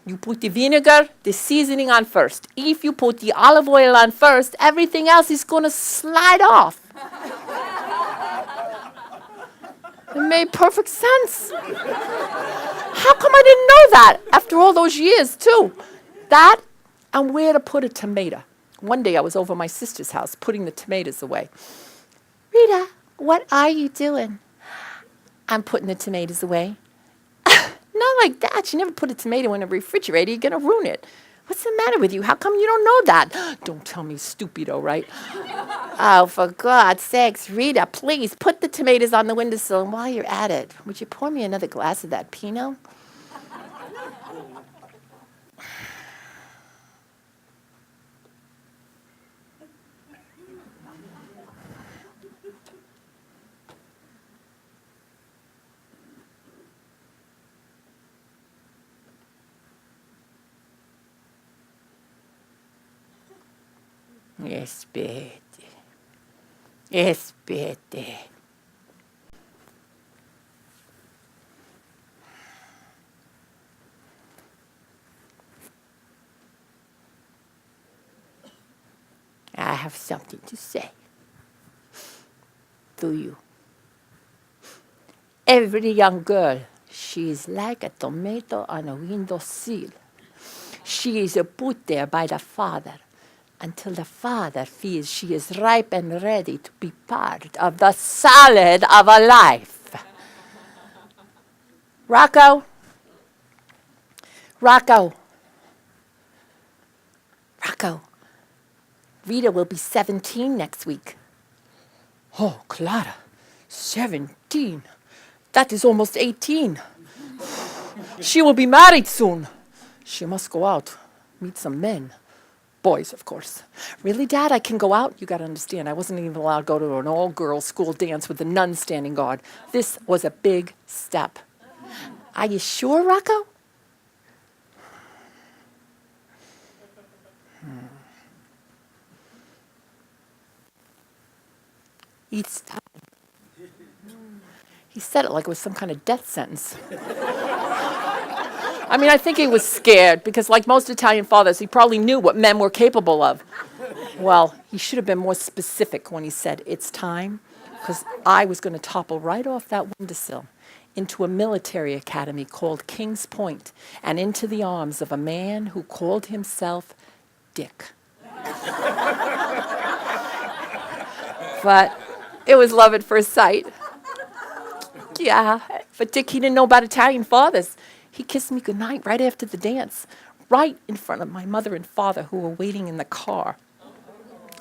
You put the vinegar, the seasoning on first. If you put the olive oil on first, everything else is going to slide off. It made perfect sense. How come I didn't know that after all those years, too? That and where to put a tomato. One day I was over my sister's house putting the tomatoes away. Rita, what are you doing? I'm putting the tomatoes away. Not like that. You never put a tomato in a refrigerator. You're going to ruin it. What's the matter with you? How come you don't know that? Don't tell me stupido, right? Oh, for God's sakes, Rita, please put the tomatoes on the windowsill. And while you're at it, would you pour me another glass of that Pinot? Espete. Espete. I have something to say. To you. Every young girl, she is like a tomato on a windowsill. She is put there by the father until the father feels she is ripe and ready to be part of the salad of a life. Rocco. Rocco. Rocco. Rita will be 17 next week. Oh, Clara, 17. That is almost 18. She will be married soon. She must go out, meet some men. Boys, of course. Really, Dad? I can go out? You got to understand, I wasn't even allowed to go to an all-girls school dance with the nuns standing guard. This was a big step. Are you sure, Rocco? It's time. He said it like it was some kind of death sentence. I mean, I think he was scared because, like most Italian fathers, he probably knew what men were capable of. Well, he should have been more specific when he said, it's time, because I was going to topple right off that windowsill into a military academy called King's Point and into the arms of a man who called himself Dick. But it was love at first sight. Yeah, but Dick, he didn't know about Italian fathers. He kissed me goodnight right after the dance, right in front of my mother and father who were waiting in the car.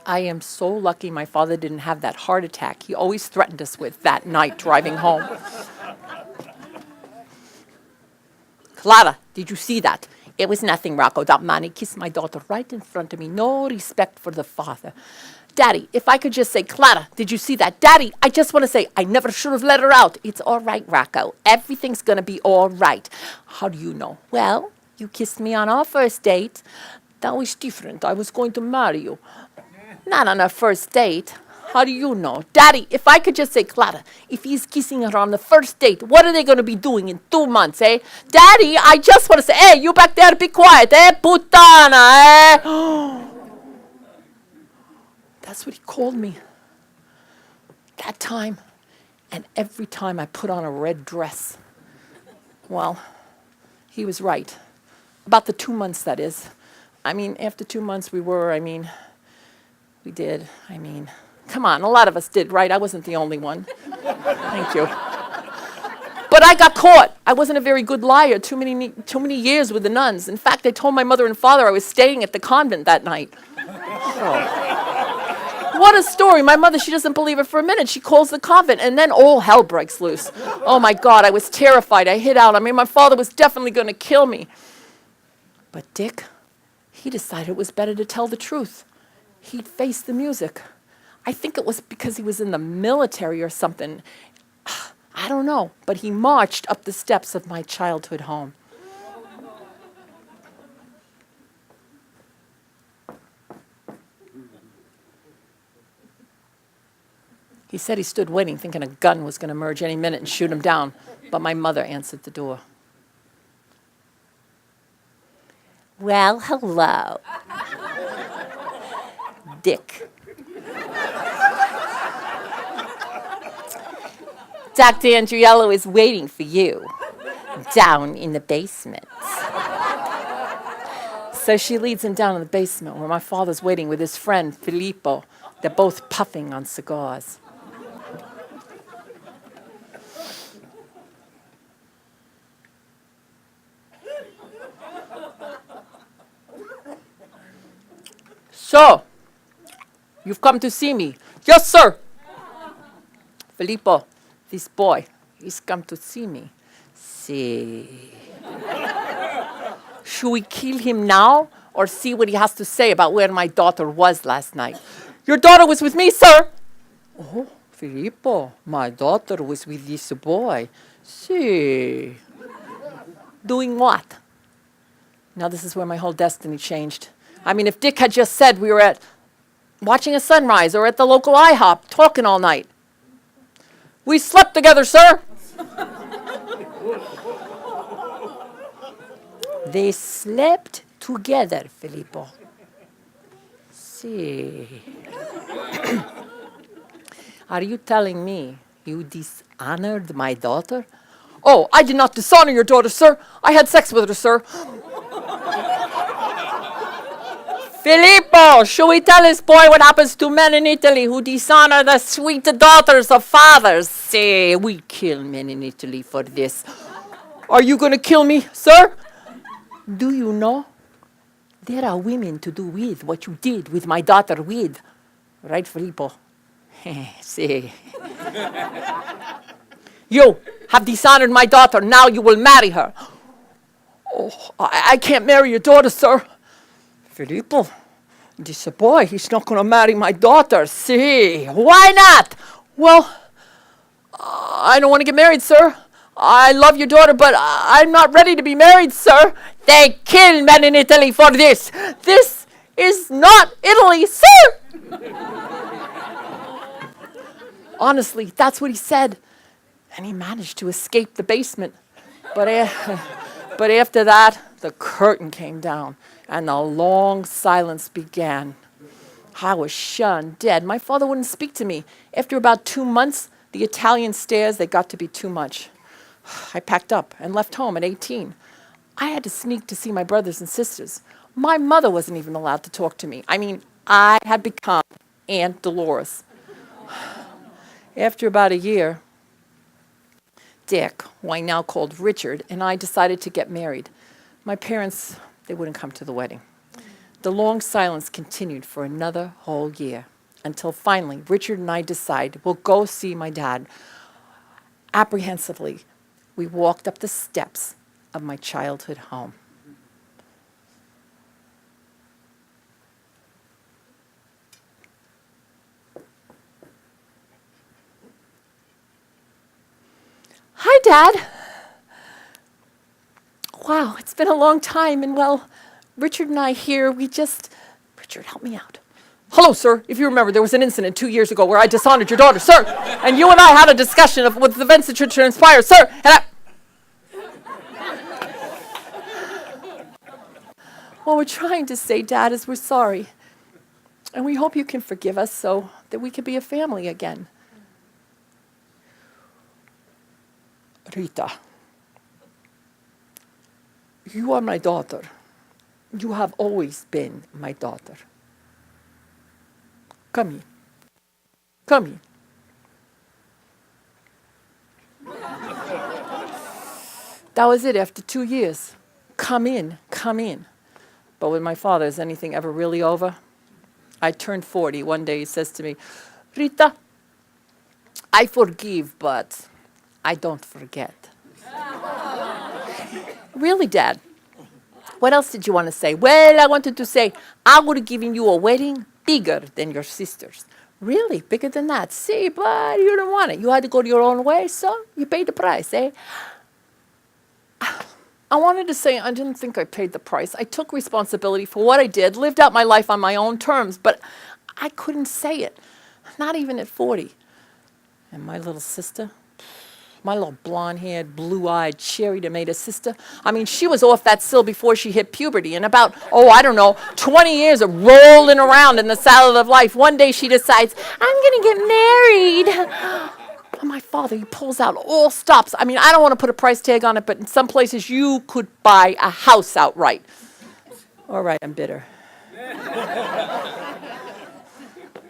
I am so lucky my father didn't have that heart attack he always threatened us with that night driving home. Clara, did you see that? It was nothing, Rocco. That man, he kissed my daughter right in front of me. No respect for the father. Daddy, if I could just say, Clara, did you see that? Daddy, I just want to say, I never should have let her out. It's all right, Rocco. Everything's going to be all right. How do you know? Well, you kissed me on our first date. That was different. I was going to marry you. Not on our first date. How do you know? Daddy, if I could just say, Clara, if he's kissing her on the first date, what are they going to be doing in 2 months, eh? Daddy, I just want to say, hey, you back there, be quiet, eh? Puttana, eh? That's what he called me. That time, and every time I put on a red dress. Well, he was right. About the 2 months, that is. I mean, after 2 months we did. Come on, a lot of us did, right? I wasn't the only one. Thank you. But I got caught. I wasn't a very good liar. Too many years with the nuns. In fact, I told my mother and father I was staying at the convent that night. Oh. What a story. My mother, she doesn't believe it for a minute. She calls the convent, and then all hell breaks loose. Oh, my God, I was terrified. I hid out. I mean, my father was definitely going to kill me. But Dick, he decided it was better to tell the truth. He'd face the music. I think it was because he was in the military or something. I don't know, but he marched up the steps of my childhood home. He said he stood waiting, thinking a gun was going to emerge any minute and shoot him down, but my mother answered the door. Well, hello. Dick. Dr. Andriello is waiting for you down in the basement. So she leads him down in the basement where my father's waiting with his friend Filippo. They're both puffing on cigars. So, you've come to see me? Yes, sir. Filippo, this boy, he's come to see me. See. Should we kill him now or see what he has to say about where my daughter was last night? Your daughter was with me, sir. Oh, Filippo, my daughter was with this boy. See. Doing what? Now this is where my whole destiny changed. I mean, if Dick had just said we were at watching a sunrise or at the local IHOP talking all night. We slept together, sir. They slept together, Filippo. See. Are you telling me you dishonored my daughter? Oh, I did not dishonor your daughter, sir. I had sex with her, sir. Filippo, should we tell this boy what happens to men in Italy who dishonor the sweet daughters of fathers? Say, we kill men in Italy for this. Are you going to kill me, sir? Do you know? There are women to do with what you did with my daughter with. Right, Filippo? See. You have dishonored my daughter. Now you will marry her. Oh, I can't marry your daughter, sir. Filippo, this boy, he's not going to marry my daughter. See, why not? Well, I don't want to get married, sir. I love your daughter, but I'm not ready to be married, sir. They kill men in Italy for this. This is not Italy, sir. Honestly, that's what he said. And he managed to escape the basement. But after that, the curtain came down and the long silence began. I was shunned dead. My father wouldn't speak to me. After about 2 months, the Italian stares, they got to be too much. I packed up and left home at 18. I had to sneak to see my brothers and sisters. My mother wasn't even allowed to talk to me. I mean, I had become Aunt Dolores. After about a year, Dick, who I now called Richard, and I decided to get married. My parents, they wouldn't come to the wedding. The long silence continued for another whole year until finally Richard and I decided we'll go see my dad. Apprehensively, we walked up the steps of my childhood home. Hi, Dad. Wow, it's been a long time, and well, Richard and I here, Richard, help me out. Hello, sir. If you remember, there was an incident 2 years ago where I dishonored your daughter, sir. And you and I had a discussion of what the events that should transpire, sir. And what we're trying to say, Dad, is we're sorry. And we hope you can forgive us so that we can be a family again. Rita, you are my daughter. You have always been my daughter. Come here. Come here. That was it after 2 years. Come in, come in. But with my father, is anything ever really over? I turned 40. One day he says to me, Rita, I forgive, but I don't forget. Really, Dad? What else did you want to say? Well, I wanted to say, I would have given you a wedding bigger than your sister's. Really? Bigger than that? See, but you didn't want it. You had to go your own way, so you paid the price, eh? I wanted to say I didn't think I paid the price. I took responsibility for what I did, lived out my life on my own terms, but I couldn't say it. Not even at 40. And my little sister, My little blonde-haired, blue-eyed, cherry tomato sister. I mean, she was off that Sill before she hit puberty. And about, 20 years of rolling around in the salad of life, one day she decides, I'm going to get married. And my father, he pulls out all stops. I mean, I don't want to put a price tag on it, but in some places you could buy a house outright. All right, I'm bitter.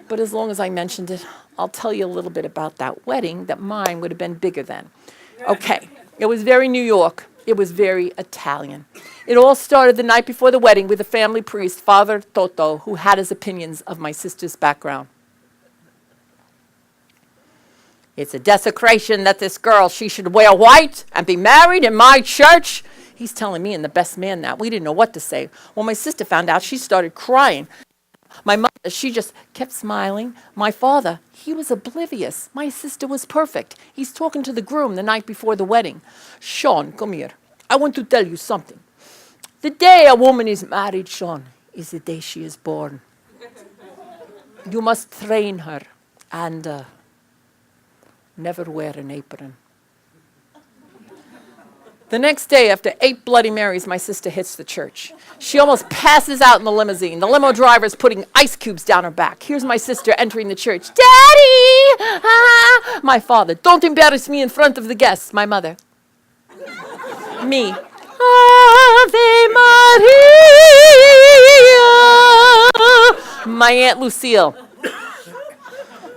But as long as I mentioned it, I'll tell you a little bit about that wedding that mine would have been bigger than. Okay, it was very New York. It was very Italian. It all started the night before the wedding with the family priest, Father Toto, who had his opinions of my sister's background. It's a desecration that this girl, she should wear white and be married in my church. He's telling me and the best man that. We didn't know what to say. When my sister found out, she started crying. My mother, she just kept smiling. My father, he was oblivious. My sister was perfect. He's talking to the groom the night before the wedding. Sean, come here. I want to tell you something. The day a woman is married, Sean, is the day she is born. You must train her and never wear an apron. The next day, after 8 Bloody Marys, my sister hits the church. She almost passes out in the limousine. The limo driver's putting ice cubes down her back. Here's my sister entering the church. Daddy! Ah! My father, don't embarrass me in front of the guests. My mother. Me. Ave Maria! My Aunt Lucille.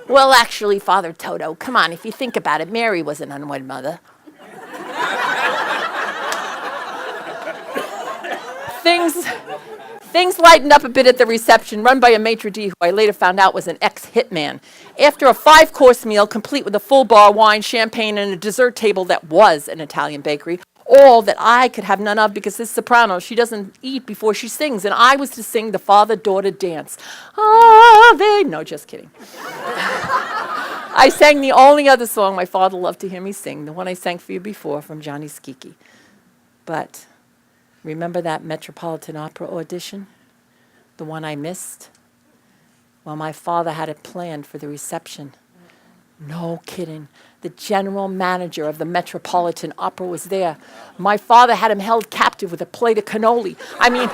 Well, actually, Father Toto, come on, if you think about it, Mary was an unwed mother. Things lightened up a bit at the reception, run by a maitre d' who I later found out was an ex-hitman. After a 5-course meal, complete with a full bar, wine, champagne, and a dessert table that was an Italian bakery, all that I could have none of because this soprano, she doesn't eat before she sings, and I was to sing the father-daughter dance. Ave, no, just kidding. I sang the only other song my father loved to hear me sing, the one I sang for you before from Johnny Skiki. But remember that Metropolitan Opera audition? The one I missed? Well, my father had it planned for the reception. No kidding. The general manager of the Metropolitan Opera was there. My father had him held captive with a plate of cannoli. I mean,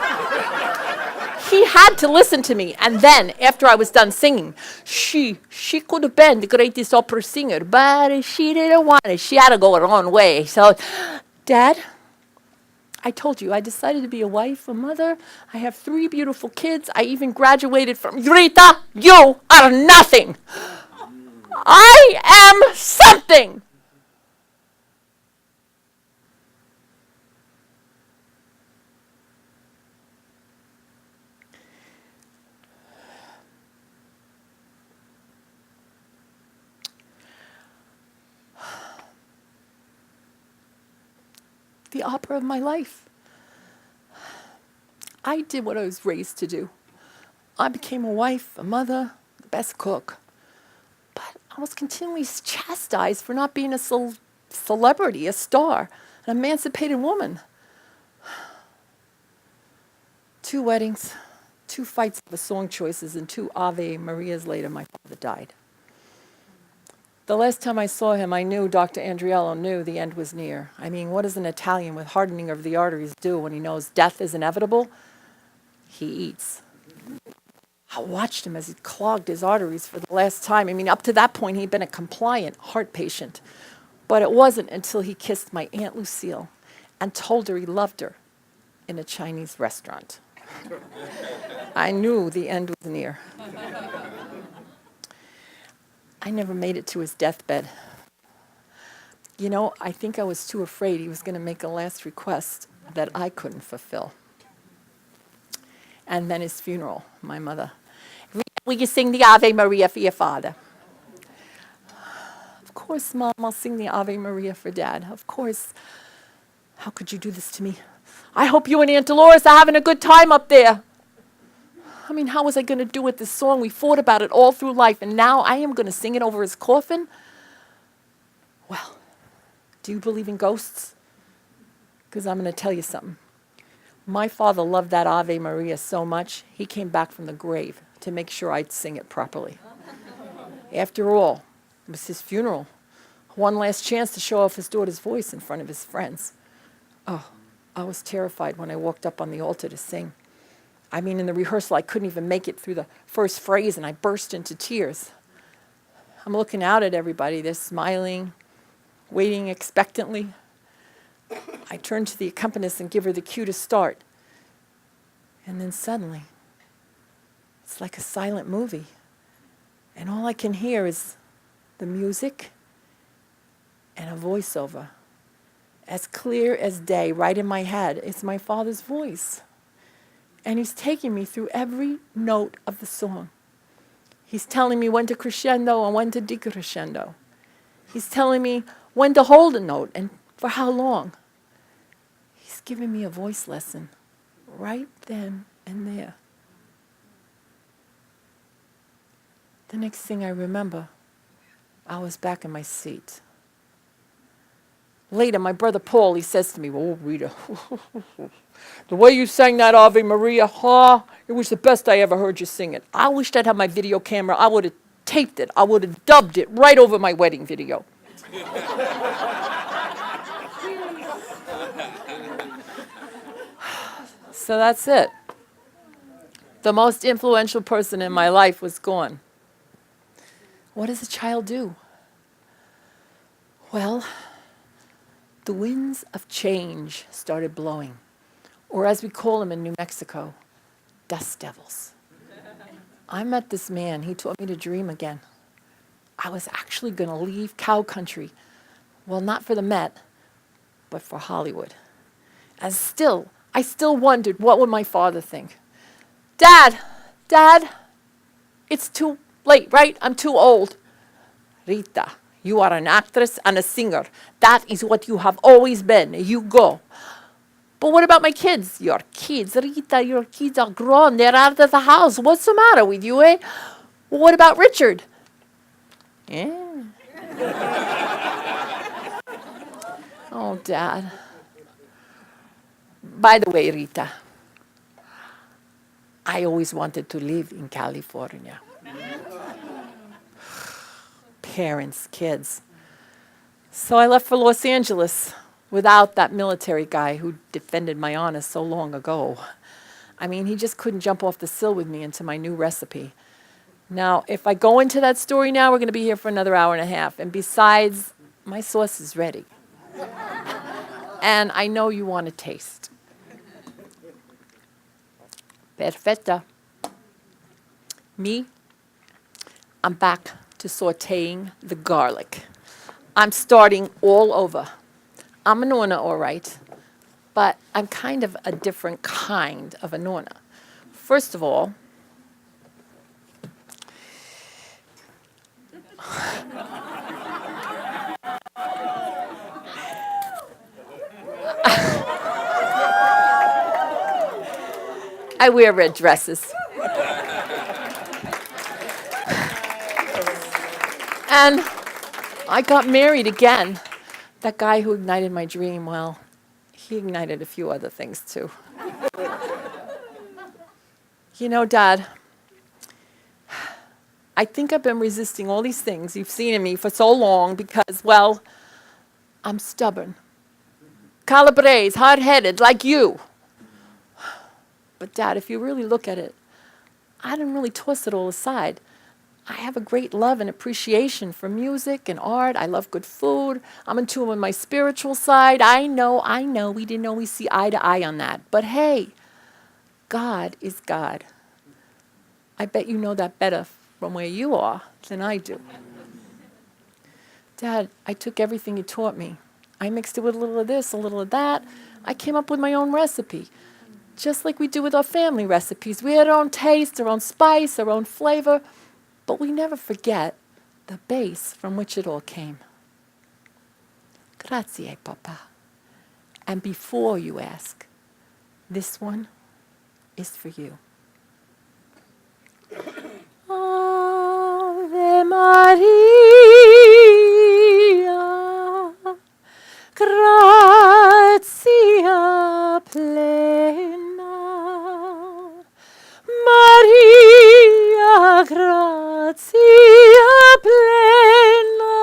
he had to listen to me. And then, after I was done singing, she could have been the greatest opera singer, but she didn't want it. She had to go her own way. So, Dad, I told you, I decided to be a wife, a mother. I have 3 beautiful kids. I even graduated from Rita. You are nothing. I am something. The opera of my life. I did what I was raised to do. I became a wife, a mother, the best cook. But I was continually chastised for not being a celebrity, a star, an emancipated woman. 2 weddings, 2 fights over song choices, and 2 Ave Marias later, my father died. The last time I saw him, I knew Dr. Andriello knew the end was near. I mean, what does an Italian with hardening of the arteries do when he knows death is inevitable? He eats. I watched him as he clogged his arteries for the last time. I mean, up to that point, he'd been a compliant heart patient. But it wasn't until he kissed my Aunt Lucille and told her he loved her in a Chinese restaurant. I knew the end was near. I never made it to his deathbed. You know, I think I was too afraid he was going to make a last request that I couldn't fulfill. And then his funeral, my mother. Will you sing the Ave Maria for your father? Of course, Mom, I'll sing the Ave Maria for Dad. Of course. How could you do this to me? I hope you and Aunt Dolores are having a good time up there. I mean, how was I going to do with this song? We fought about it all through life, and now I am going to sing it over his coffin? Well, do you believe in ghosts? Because I'm going to tell you something. My father loved that Ave Maria so much, he came back from the grave to make sure I'd sing it properly. After all, it was his funeral. One last chance to show off his daughter's voice in front of his friends. Oh, I was terrified when I walked up on the altar to sing. I mean, in the rehearsal, I couldn't even make it through the first phrase, and I burst into tears. I'm looking out at everybody. They're smiling, waiting expectantly. I turn to the accompanist and give her the cue to start. And then suddenly, it's like a silent movie. And all I can hear is the music and a voiceover. As clear as day, right in my head. It's my father's voice. And he's taking me through every note of the song. He's telling me when to crescendo and when to decrescendo. He's telling me when to hold a note and for how long. He's giving me a voice lesson right then and there. The next thing I remember, I was back in my seat. Later, my brother Paul, he says to me, "Oh, Rita, the way you sang that Ave Maria, it was the best I ever heard you sing it. I wished I'd had my video camera. I would have taped it. I would have dubbed it right over my wedding video." So that's it. The most influential person in my life was gone. What does a child do? Well, the winds of change started blowing, or as we call them in New Mexico, dust devils. I met this man. He taught me to dream again. I was actually going to leave cow country. Well, not for the Met, but for Hollywood. And I still wondered, what would my father think? Dad, it's too late, right? I'm too old. Rita, you are an actress and a singer. That is what you have always been. You go. But what about my kids? Your kids, Rita, your kids are grown. They're out of the house. What's the matter with you, eh? Well, what about Richard? Yeah. Oh, Dad. By the way, Rita, I always wanted to live in California. Parents, kids. So I left for Los Angeles without that military guy who defended my honor so long ago. I mean, he just couldn't jump off the sill with me into my new recipe. Now, if I go into that story now, we're going to be here for another hour and a half. And besides, my sauce is ready. And I know you want to taste. Perfetta. Me, I'm back to sauteing the garlic. I'm starting all over. I'm a nonna, all right, but I'm kind of a different kind of a nonna. First of all, I wear red dresses. And I got married again. That guy who ignited my dream, well, he ignited a few other things too. You know, Dad, I think I've been resisting all these things you've seen in me for so long because, well, I'm stubborn. Calabrese, hard-headed, like you. But Dad, if you really look at it, I didn't really toss it all aside. I have a great love and appreciation for music and art. I love good food. I'm in tune with my spiritual side. I know, we didn't always see eye to eye on that. But hey, God is God. I bet you know that better from where you are than I do. Dad, I took everything you taught me. I mixed it with a little of this, a little of that. I came up with my own recipe. Just like we do with our family recipes. We had our own taste, our own spice, our own flavor. But we never forget the base from which it all came. Grazie, Papa. And before you ask, this one is for you. Ave Maria, gratia plena, Maria, gratia plena,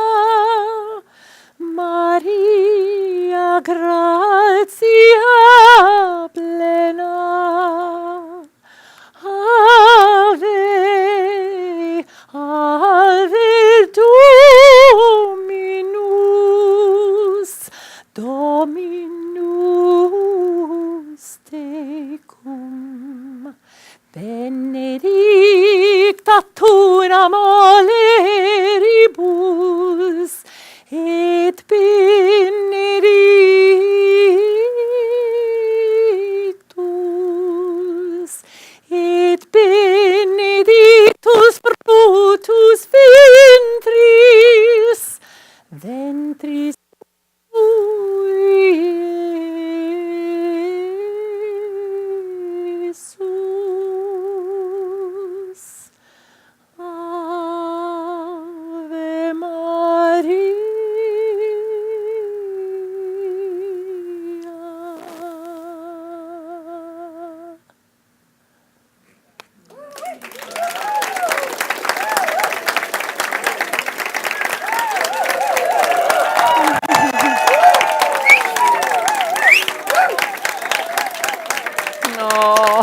et benedictus, et benedictus fructus ventris Jesus. Ave Maria. Oh,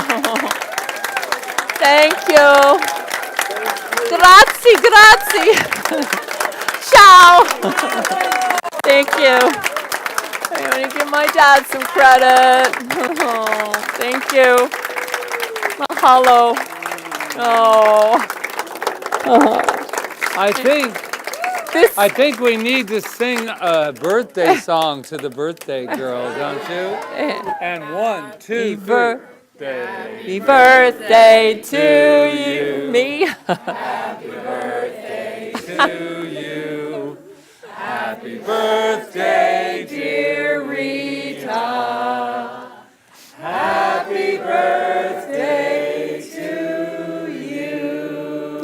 thank you. Grazie, grazie. Ciao. Thank you. I want to give my dad some credit. Oh, thank you. Mahalo. Oh. I think we need to sing a birthday song to the birthday girl, don't you? And 1, 2, 3. Happy birthday to you. Me? Happy birthday to you. Happy birthday, dear Rita. Happy birthday to you.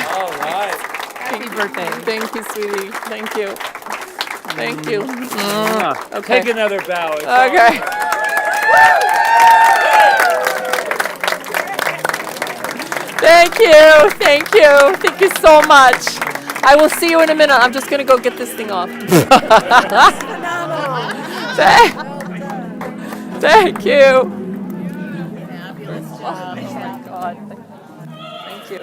All right. Happy birthday. Thank you, sweetie. Thank you. Thank you. Okay. Take another bow. It's Okay. Thank you. Thank you. Thank you so much. I will see you in a minute. I'm just going to go get this thing off. Thank you. Oh my God. Thank you.